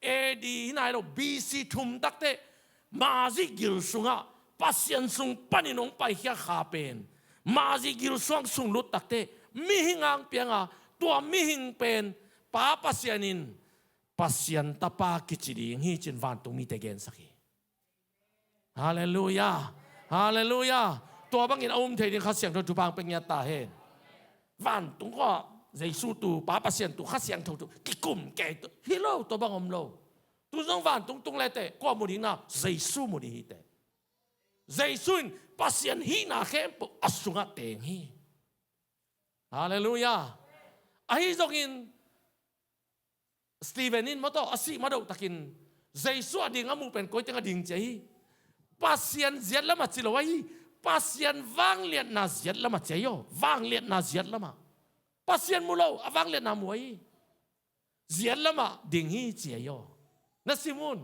เอดีนายเราบีซีทุมตักเตมาซิกิลสุงะปัสยันสุงปนินงไปเฮียขาเป็นมาซิกิลสุงสุงลุดตักเตมิหิงอังเปียงะตัวมิหิงเป็นป้าปัสยันินปัสยันตาปากิจิริงฮีจินวันตุมีเตเกนสักฮาเลลูยาฮาเลลูยาตัวบางอินอุ้มเทดินข้าเสียงทุบางเป็นยาตาเห็นวันตุงก็เยซูตูป้าปัสยันตูข้าเสียงทุกิกุมแก่ตัวฮิโลตัวบางอมโลตุงวันตุงเลยเตะก็มุดินะเยซูมุดิฮิเตเยซูนปัสยันฮีนาเข้มปุอสุงะเตงฮีฮาเลลูยาไอ้จงอินสตีเวนินมาต่ออาศัยมาดูตะกินเยซูอดิ่งอามูเป็นก้อยตั้งอดิ่งใจปัสยันเจียดละมาจิโลไว้ปัสยันวางเลียนนาเจียดละมาเจียยวางเลียนนาเจียดละมาปัสยันมุโลวางเลียนนามวยเจียดละมาดิ่งฮีเจียวนัสิมุน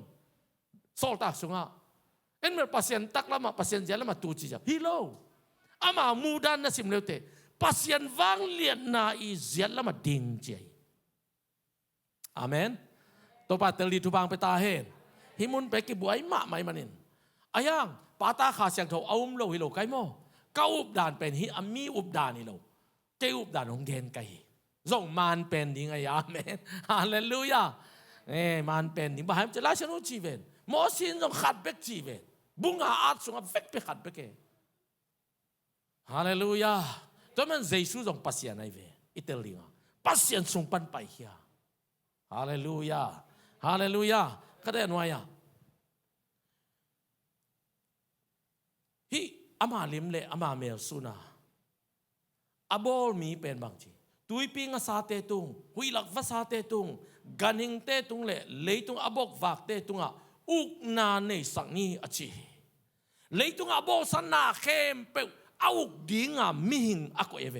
โซลตักสุงะเอ็นเมื่อปัสยันตักละมาปัสยันเจียดละมาตูจิจับฮิโลอามามูดานนัสิมเลวเตปัสยันวางเลียนนาอีเจียดละมาดิ่งเจียอาเมนตัวปัตเตลีทุบางไปตาเห็นหิมุนไปกิบวยมะไม่มันินอายังปาตาขาเสียงโถเอาโลฮิโลไกโมก้าอุบดานเป็นฮิอามีอุบดานฮิโลเจ้าอุบดานของเดนไกส่งมานเป็นยังไงอาเมนฮาเลลูยามานเป็นนี่บ้าจะลาชนุชีเวนมอสินส่งขัดเบกชีเวนบุงอาส่งเฟกไปขัดเบกฮาเลลูยาตัวมันเยซูส่งปัสยานไอเวอิตาลีปัสยานส่งปันไปเฮียฮาเลลูยาฮาเลลูยาก็ได้หน่วยฮิอามาลิมเลอามาเมลสุนาอาบอลมีเป็นบางทีตุยปิงอาซาเตตุงหุยหลักภาษาเตตุงกันหิงเตตุงเลตุงอาบอกวักเตตุงอุกนาเนสังนีอชีเลตุงอาบอกสันนาเข้มเปอาอุกดิงมิหิงอากอยเว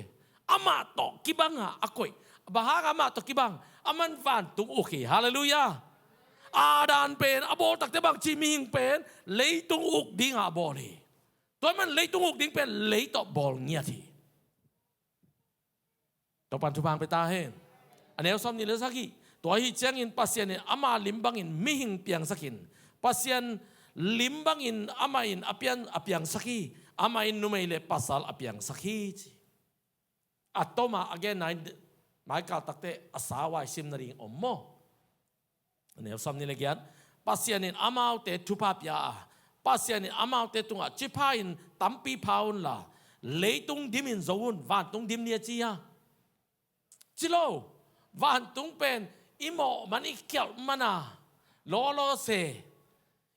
อามาตอกกิบังอากอยบาฮาอามาตอกกิบังอามันฟันตุงโอเคฮาเลลูยาอาดานเป็นอาบอกตักเตบังจีมิหิงเป็นเลตุงอุกดิงอาบอลีตัวมันเลยตุงอุกดิ้งเป็นเลยต่อบอลเงียทีต่อปันทุบางไปตาเห็นอันนี้เราซ้อมนี่เลยสักทีตัวที่เจ้าอินปัสยันอามาลิมบังอินมิหิงเปียงสักินปัสยันลิมบังอินอามาอินอเปียงสักีอามาอินนุ่มเลปัสสัลอเปียงสักีอัตโตมาอเกนนายหมายกาตักเตอาสาวายซิมนาริงอมโมอันนี้เราซ้อมนี่เลยกันปัสยันอินอามาเตทุบาปยาปัสยันอามาเตตุงจิพาอินตัมปีพาวน์ล่ะเลยตุงดิมินโซนวันตุงดิมเนียจีฮะจิโลวันตุงเป็นอิโมมันอีกเกี่ยวมันนะโลเซ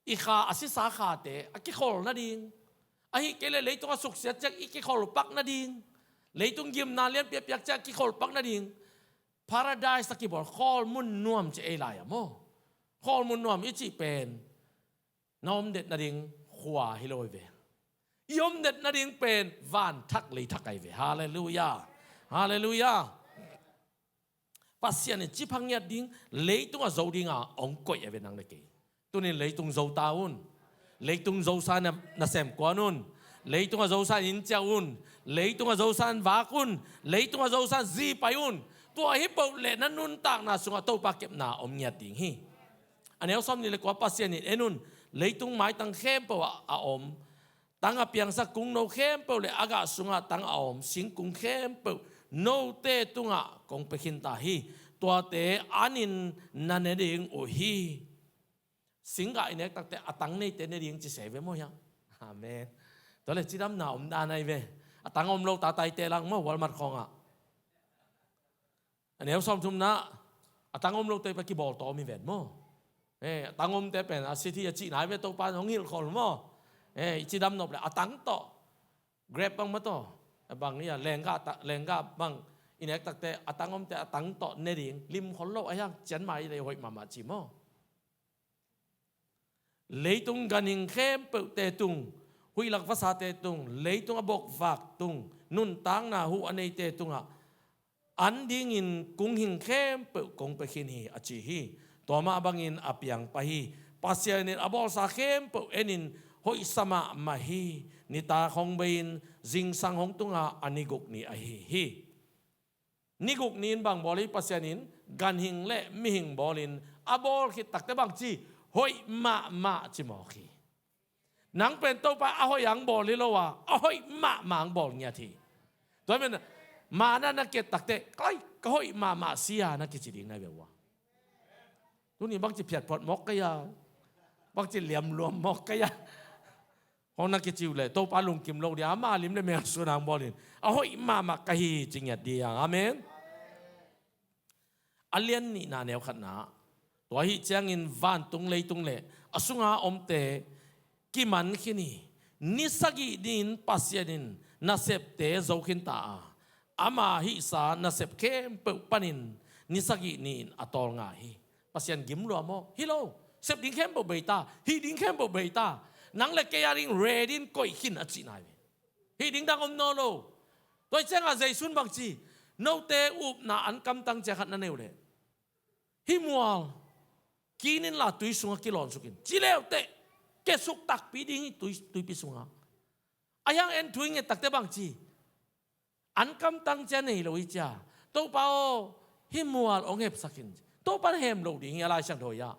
อีข้าอาศิสาขาเตอกิโคลนาดิงไอ้เกลเลยตุงสุขเสียจากอีกิโคลปักนาดิงเลยตุงยิมนาเลียนเปียกจากกิโคลปักนาดิงพาราไดส์ตะกี้บอกคอลมุนนวมจะเอไลอะโมคอลมุนนวมอีจีเป็นน้อมเด็ดนาดิงขวาฮิโลเวยอมเด็ดนาดิงเป็นวานทักเลยทักไอเวฮาเลลูยาฮาเลลูยาปัสยันจิพังยัดดิงเลยตุงอาโจดิงองกอยเอเวนังเลกีตัวนี้เลยตุงโจตาอุนเลยตุงโจซานนาเซมกวานุนเลยตุงอาโจซานอินเจ้าอุนเลยตุงอาโจซานวากุนเลยตุงอาโจซานซีไปอุนตัวฮิปโปเลนันนุนต่างนาสุงอาโตปาเก็บนาอมยัดดิงฮีอันนี้เราซ้อมนี่เลยกว่าปัสยันเอนุนเลยตุงไม้ตั้งเข้มเปล่าอาอมตั้งอาเปียงสักกุงโนเข้มเปล่าเลยอากาศสุงอาตั้งอาอมสิงกุงเข้มเปล่าโนเตตุงอากงไปขินตาฮีตัวเตอานินนันเนดิงโอฮีสิงกะอินเนกตั้งแต่ตั้งในเตเนดิงจะเสวยมั้ยยังอาเมนตัวเลยจีดำหนาอมดานายเวตั้งอมโลตาไตเตลังมั้งวัลมัดคองอันนี้เราซ้อมทุ่มนะตั้งอมโลเตไปกี่บอลต่อมีเวทมั้งตั้งอมเตเป็นอาศิที่จะจีนายเวตัวปานของฮิลคอลมั้งจีดำนบเลยตั้งต่อเกรบบังมาต่อบางนี่แรงก้าบางอินเอกตักแต่ตั้งอมแต่ตั้งต่อเนดิงริมคนโลกไอ้ยังเจนมาเลยหอยมาจีโม lấy tung gan hình khem bự tê tung hui lạc phát sa tê tung lấy tung bọc vạc tung nun tang na hu anh ấy tê tung an ding in kung hình khem bự kung bê khin hi achi hi to ma bangin apiang pahi pasyanin abol sa khem bự enin hoi sama mahi ni ta khong bain jing sang hong tunga aniguk ni ahi hi niguk nin bang boli pasyanin gan hing le mi hing bolin abol khit tak te bang chi hoi ma chi mo khi nang pen to pa ahoy yang bol li lo wa ahoy mang bol nya thi toy men ma na ke tak te kai ka hoi ma sia na ki chi ding na be wa tu ni bang chi phiat phot mok ka ya bang chi liam luam mok ka ya hong na ki chiu le to pa lung kim lo dia ma lim le me su nang bolin ahoy ma ka hi ching ya dia amen alien ni na neo khat naตัวฮิเจียงอินวันตุงเลยอสุงาอมเตกิมันขินีนิสกิดินปัสยานินนาเซปเตโจขินตาอามาฮิสานาเซปเข้มเปิปนินนิสกินินอตอลงาฮิปัสยันกิมรัวโมฮิโลเซปดิ้งเข้มเปิเบต้าฮิดิ้งเข้มเปิเบต้านังเล็กเกียริงเรดินก่อยขินอจินายฮิดิ้งดังอมโนโลตัวเจียงอาใจซุนบังจีโนเตอุบนาอันกำตังเจขัดนั่นเองเลยฮิมัวกินินลาตุยสุงกิลอนสุกินจิเลวเตะเกสุกตักปีดิ้งตุยปีสุงอายังเอ็นทุยเงตักเตบังจีอันกำตังเจนี่เราอีจ้าโตเปาฮิมัวองเห็บสักินโตปันเฮมโลดิ้งอะไรช่างโดยะ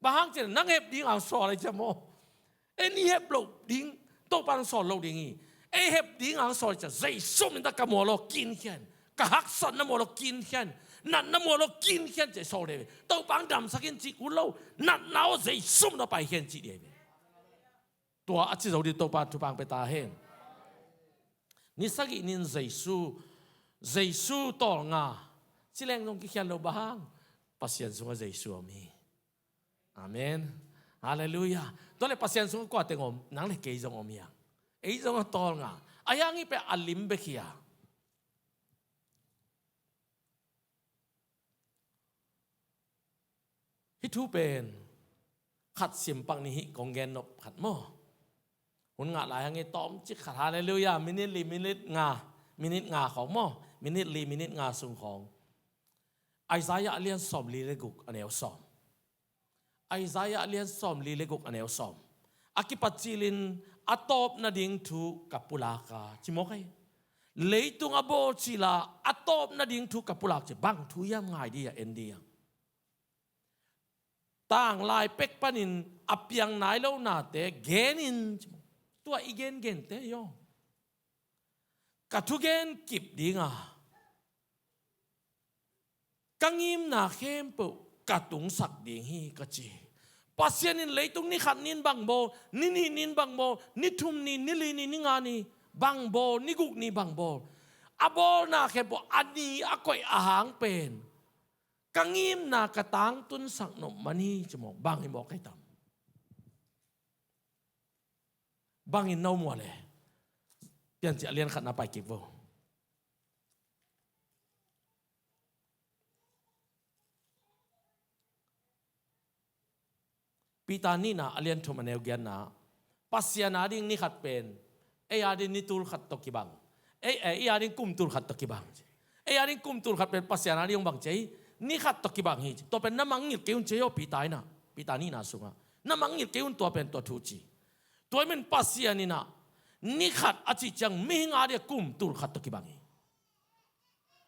บางเจนังเห็บดิ้งเอาสออะไรจะโมเอ็นเห็บโลดิ้งโตปันสอโลดิ้งเอเห็บดิ้งเอาสอจะใจสุ่มตะกะมัวโลกินเขียนกะฮักสันน้ำมัวโลกินเขียนนั่นน้ำมัวเรากินเขียนจะโซ่เลยตัวบางดำสักกินจีกุโลนั่นเราใจสุ่มเราไปเขียนจีเดียตัวอาชีพเราดีตัวบางทุบางไปตาเห็นนี่สักกินนินใจสู้ต่องาจีแรงลงกิเขียนเราบางปัสยันสุงใจสู้มีอาเมนฮาเลลูยาตัวเลยปัสยันสุงก็แต่งอมนั่งเลยเกยจงอมยังเอ้ยจงต่องาอายังนี่ไปอัลลิมเบคียฮิทูเป็นขัดสิมปังนี้กองแกนนบขัดหม้อหุ่นงาหลายอย่างงี้ต้อมจิขัดฮาเลลูยามินิทงาของหม้อมินิทงาสูงของไอซายะเลียนสอมลีเลกุกอันเอลสอมไอซายะเลียนสอมลีเลกุกอันเอลสอมอากิปัจจิลินอัตอบนาดิงทูกับปุลากาจิโมกไอเลยตุงอโบจิลาอัตอบนาดิงทูกับปุลากจะบังทุยามง่ายดีอะเอ็นดีต่างลายเป็กปนินอับยังไหนแล้วนาเตเกนินตัวอีเกนเตยกัทุเกนกิบดิงากังยิมนาเข้มปุกัตุงสักดิงฮีกจีปัสยานินเลยตุงนี่ขัดนินบังโบนินบังโบนิทุมนิลีนิงานีบังโบนิกุกนี่บังโบอโบนาเข้มปุอันนี้อากอยอาหางเป็นกังยิมนากระตังตุนสักนมมันนี่จะมองบางอินบอกให้ทำบางอินน้ามัวเลยเปลี่ยนจะเรียนขัดนาไปเก็บวัวปีตานี่นะเรียนทุมันเอลเกียนนะปัสยานาดิ้งนี่ขัดเป็นเอียดิ้งนี่ตูลขัดตกิบังเอียดิ้งกุมตูลขัดตกิบังเอียดิ้งกุมตูลขัดเป็นปัสยานาดิ้งบังใจนี่ขัดตกิบังฮีตัวเป็นน้ำมังงิดเกี่ยวเจียวปีตายนะปีตานี่นะสุงะน้ำมังงิดเกี่ยวตัวเป็นตัวทูจีตัวมันปัสยานี่นะนี่ขัดอาจิจังไม่งาเดียกุมตูลขัดตกิบังฮี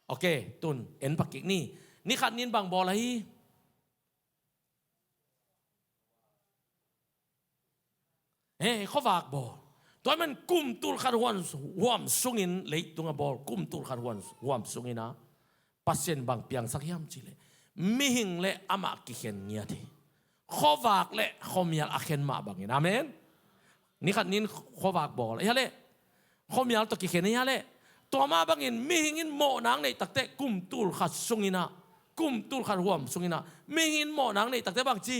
โอเคตุนเอ็นปักกิกนี่ขัดนินบังบอลฮีเขาฝากบอลตัวมันกุมตูลขัดหัวมสุงินเลยตรงบอลกุมตูลขัดหัวมสุงินนะปัสเซนบางเปียงสักยามจีเลมิหิงเลอามากิเข็นเงียดีข้อฝากเลข้อมีอะไรเข็นมาบางอย่างอาเมนนี่ขัดนินข้อฝากบอลอะไรข้อมีอะไรตะกิเข็นนี่อะไรตัวมาบางอย่างมิหิงินโมนังในตักเตะกุมตูลขัดสุงินะกุมตูลขัดหัวมสุงินะมิหิงินโมนังในตักเตะบางจี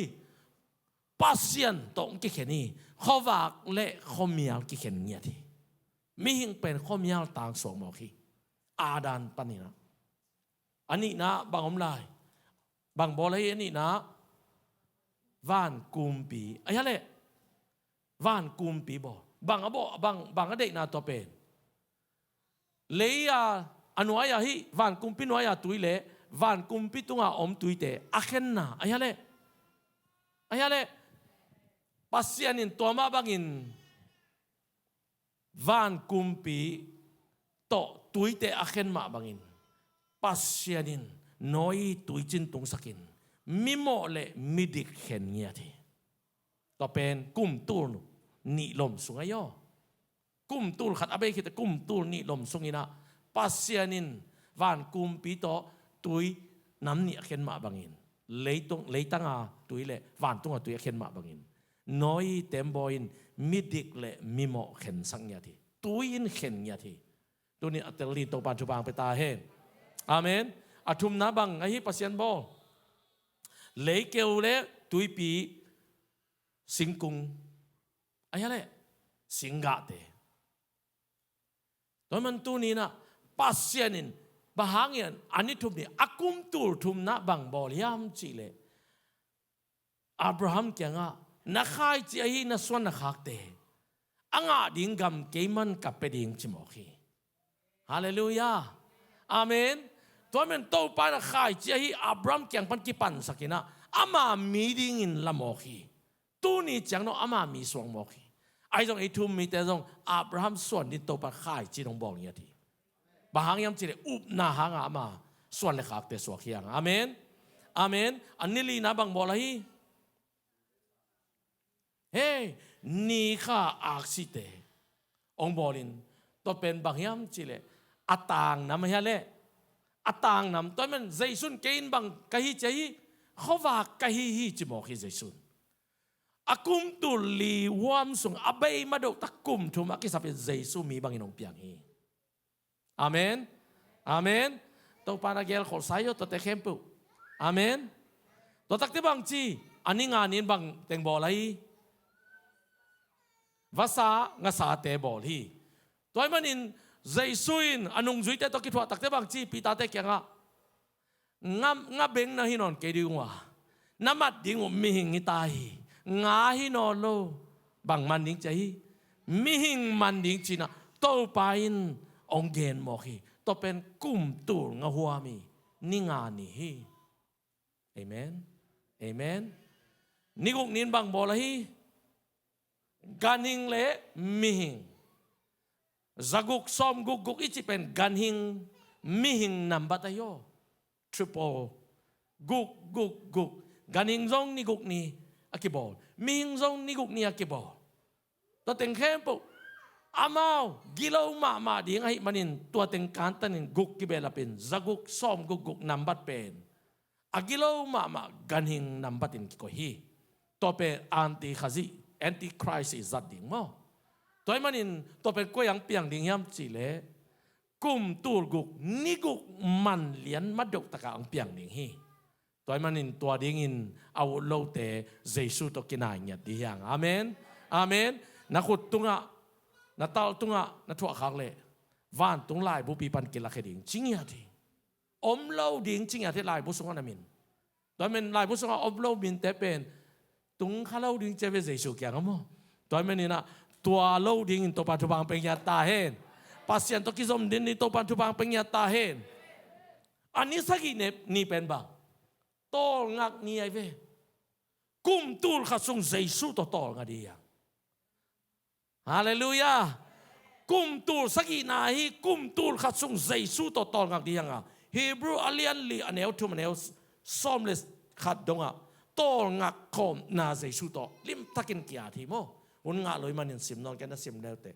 ปัสเซนตรงกิเข็นนี่ข้อฝากเลข้อมีอะไรกิเข็นเงียดีมิหิงเป็นข้อมีอะไรต่างสองบอกที่อาดานปนินะอันนี้นะบางอมลายบางบอลให้อันนี้นะ van kumpi ayale van kumpi bo bang abo bang ade na to pen leya anuaya hi van kumpi noaya tuile van kumpi tunga tuite aken na ayale pasianin toma bangin van kumpi to tuite aken ma bangin pasianin noi tuicin tung sakin mimo le midik hen niati to pen kum tur ni lom sungayo kum tur khat abe kita kum tur ni lom sungina pasianin van kumpi to tui nam ni aken ma bangin leitanga tuile van tunga tui aken ma bangin noi temboin midik le mimo hen sang niati tuin hen niati tuni atelin to pan chubang peta hen amen atum na bang ahi pasian bo lấy kêu lẽ tuổi bị sinh cung ai lẽ sinh gạ thế tôi mình tu ni na pasienin bahangian ani thum ni akum tur thum na bang boliam chi le Abraham kya nga na khai chi hi na swan na khak te anga ding gam keiman kapeding chimoki hallelujah amenตัวมันโตไปนะขายเจ้าฮีอับรามเกียงพันกี่ปันสักนะอามามีดิ่งอินละโมกีตัวนี้จังเนาะอามามีสวงโมกีไอ้ตรงไอ้ทุ่มมีแต่ตรงอับราฮัมส่วนนี้โตไปขายจีนองบอกเนี่ยทีบางอย่างจีเลยอุบหน้าหางอามาส่วนเล็กขากแต่สวกยังอาเมนอาเมนอันนี้ลีนะบางบอกเลยเฮ้นี่ข้าอักษิเตองบอกลินตัวเป็นบางอย่างจีเลยอัตางนะไม่ใช่เลยอัตางนำตัวมันใจสุนเกินบังกะฮิใจเขาว่ากะฮิฮิจิบอกฮิใจสุนอากุมตุลีวามสุงอาเบยมาดูตะกุมทุมากิสับเป็นใจสุมีบังอินองเปียงฮีอาเมนอาเมนตัวปานาเกลขอสายโยตัวเตเข้มปุอาเมนตัวตักเตบังจีอันนี้งานนี้บังเต็งบอลฮีภาษางาสาเตบอลฮีตัวมันอินใจสุนอันงจุยแต่ตัวคิดว่าตักเตบังจีปีตาเตเกียงงาเบงนะฮินอนเกดิงว่าน้ำมัดดิ่งมีหิงตายงาฮินอนโลบังมันดิ่งใจมีหิงมันดิ่งจีนะโตไปอินองเกนโมฮีโตเป็นกุมตูงาหัวมีนิงานี่ฮีเอเมนเอเมนนิกุกนินบังบอลฮีการหิงเละมีหิงZaguk som guguk ichipen ganhing mihing nambatayo triple guk ganhing zong ni guk ni akibol mihing zong ni guk ni akibol to teng kempo amao gilaw ma ding ai manin tua teng kantanin guk kibelapin zaguk som guguk nambat pen agilaw ma ganhing nambatin kikohi tope anti Christ is that ding moตัวมันอินตัวเป็นก้อยยังเปียงดิ่งย้ำจีเล่กุมตูกุกนิกุกมันเลียนมัดดกตะกางเปียงดิ่งฮีตัวมันอินตัวดิ่งอินเอาโลเตเจสุตกินายเนี่ยดีอย่างอาเมนอาเมนนักขุดตุงะนักเต่าตุงะนักถั่วขักเล่ว่านตุงลายบุปีปันกินละเคดิ่งจริงอย่างที่อมโลดิ่งจริงอย่างที่ลายบุษงานามินตัวมันลายบุษงาอมโลมินแต่เป็นตุงข้าโลดิ่งเจเวเจสุกี่อย่างมั้งตัวมันนี่นะตัวโลดิ่งตัวปัจจุบันเป็นยาตาเห็นปัสยันตัวกิจสมดินนี่ตัวปัจจุบันเป็นยาตาเห็นอันนี้สักกี่เนี่ยนี่เป็นบ้างโตงักนี่ไอ้เว้กุมตูลขัดส่งเจสุตัวโตงักดีอย่างฮาเลลูยากุมตูลสักกี่นายกุมตูลขัดส่งเจสุตัวโตงักดีอย่างอ่ะฮีบรูอเลียนลีอันเอลทุมันเอลซอมเลสขัดดงอ่ะโตงักคมนาเจสุตัวลิมทักินเกียรติโมอุ่นงาลอยมันยังสิมนอนกันนะสิมแล้วเตะ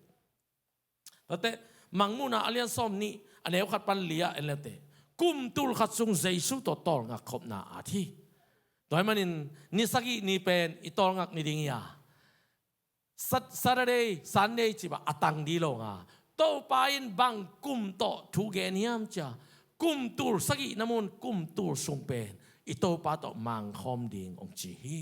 แต่มังมูนาอเลียนซอมนี่อันเดียวขัดปันเลียเอลเตะกุมตูลขัดซุงเจสุตัวตอลงักขบนาอาทิโดยมันนี่สักนี่เป็นอีตอลงักนี่ดิ่งยาSaturday Sunday จีบะตังดีลงอ่ะโตไปอินบังกุมโตทุเกนิยมจ้ากุมตูลสักน้ำมันกุมตูลซุงเป็นอีโตปาโตมังคอมดิ่งองจีฮี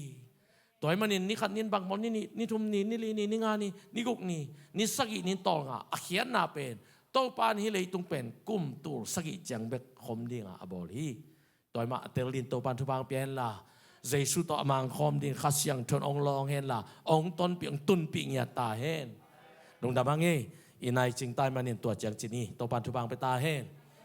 ตัวมันนี่ขัดนี่บางมอนนี่ทุ่มนี่ลีนี่งานนี่กุกนี่สักนี่ตองอ่ะเขียนหน้าเป็นโตปานฮิเลยตุงเป็นกุมตูสักจังเบกคมดิ่งอ่ะบอลีตัวมาเตลินโตปานทุบางเปลี่ยนละ Giêsu to mang khom din khasiang thon ong long hen la ong ton piang tun pi nya ta hen dong da bang e inai ching tai manin tua chang chini to pan thu bang pe ta hen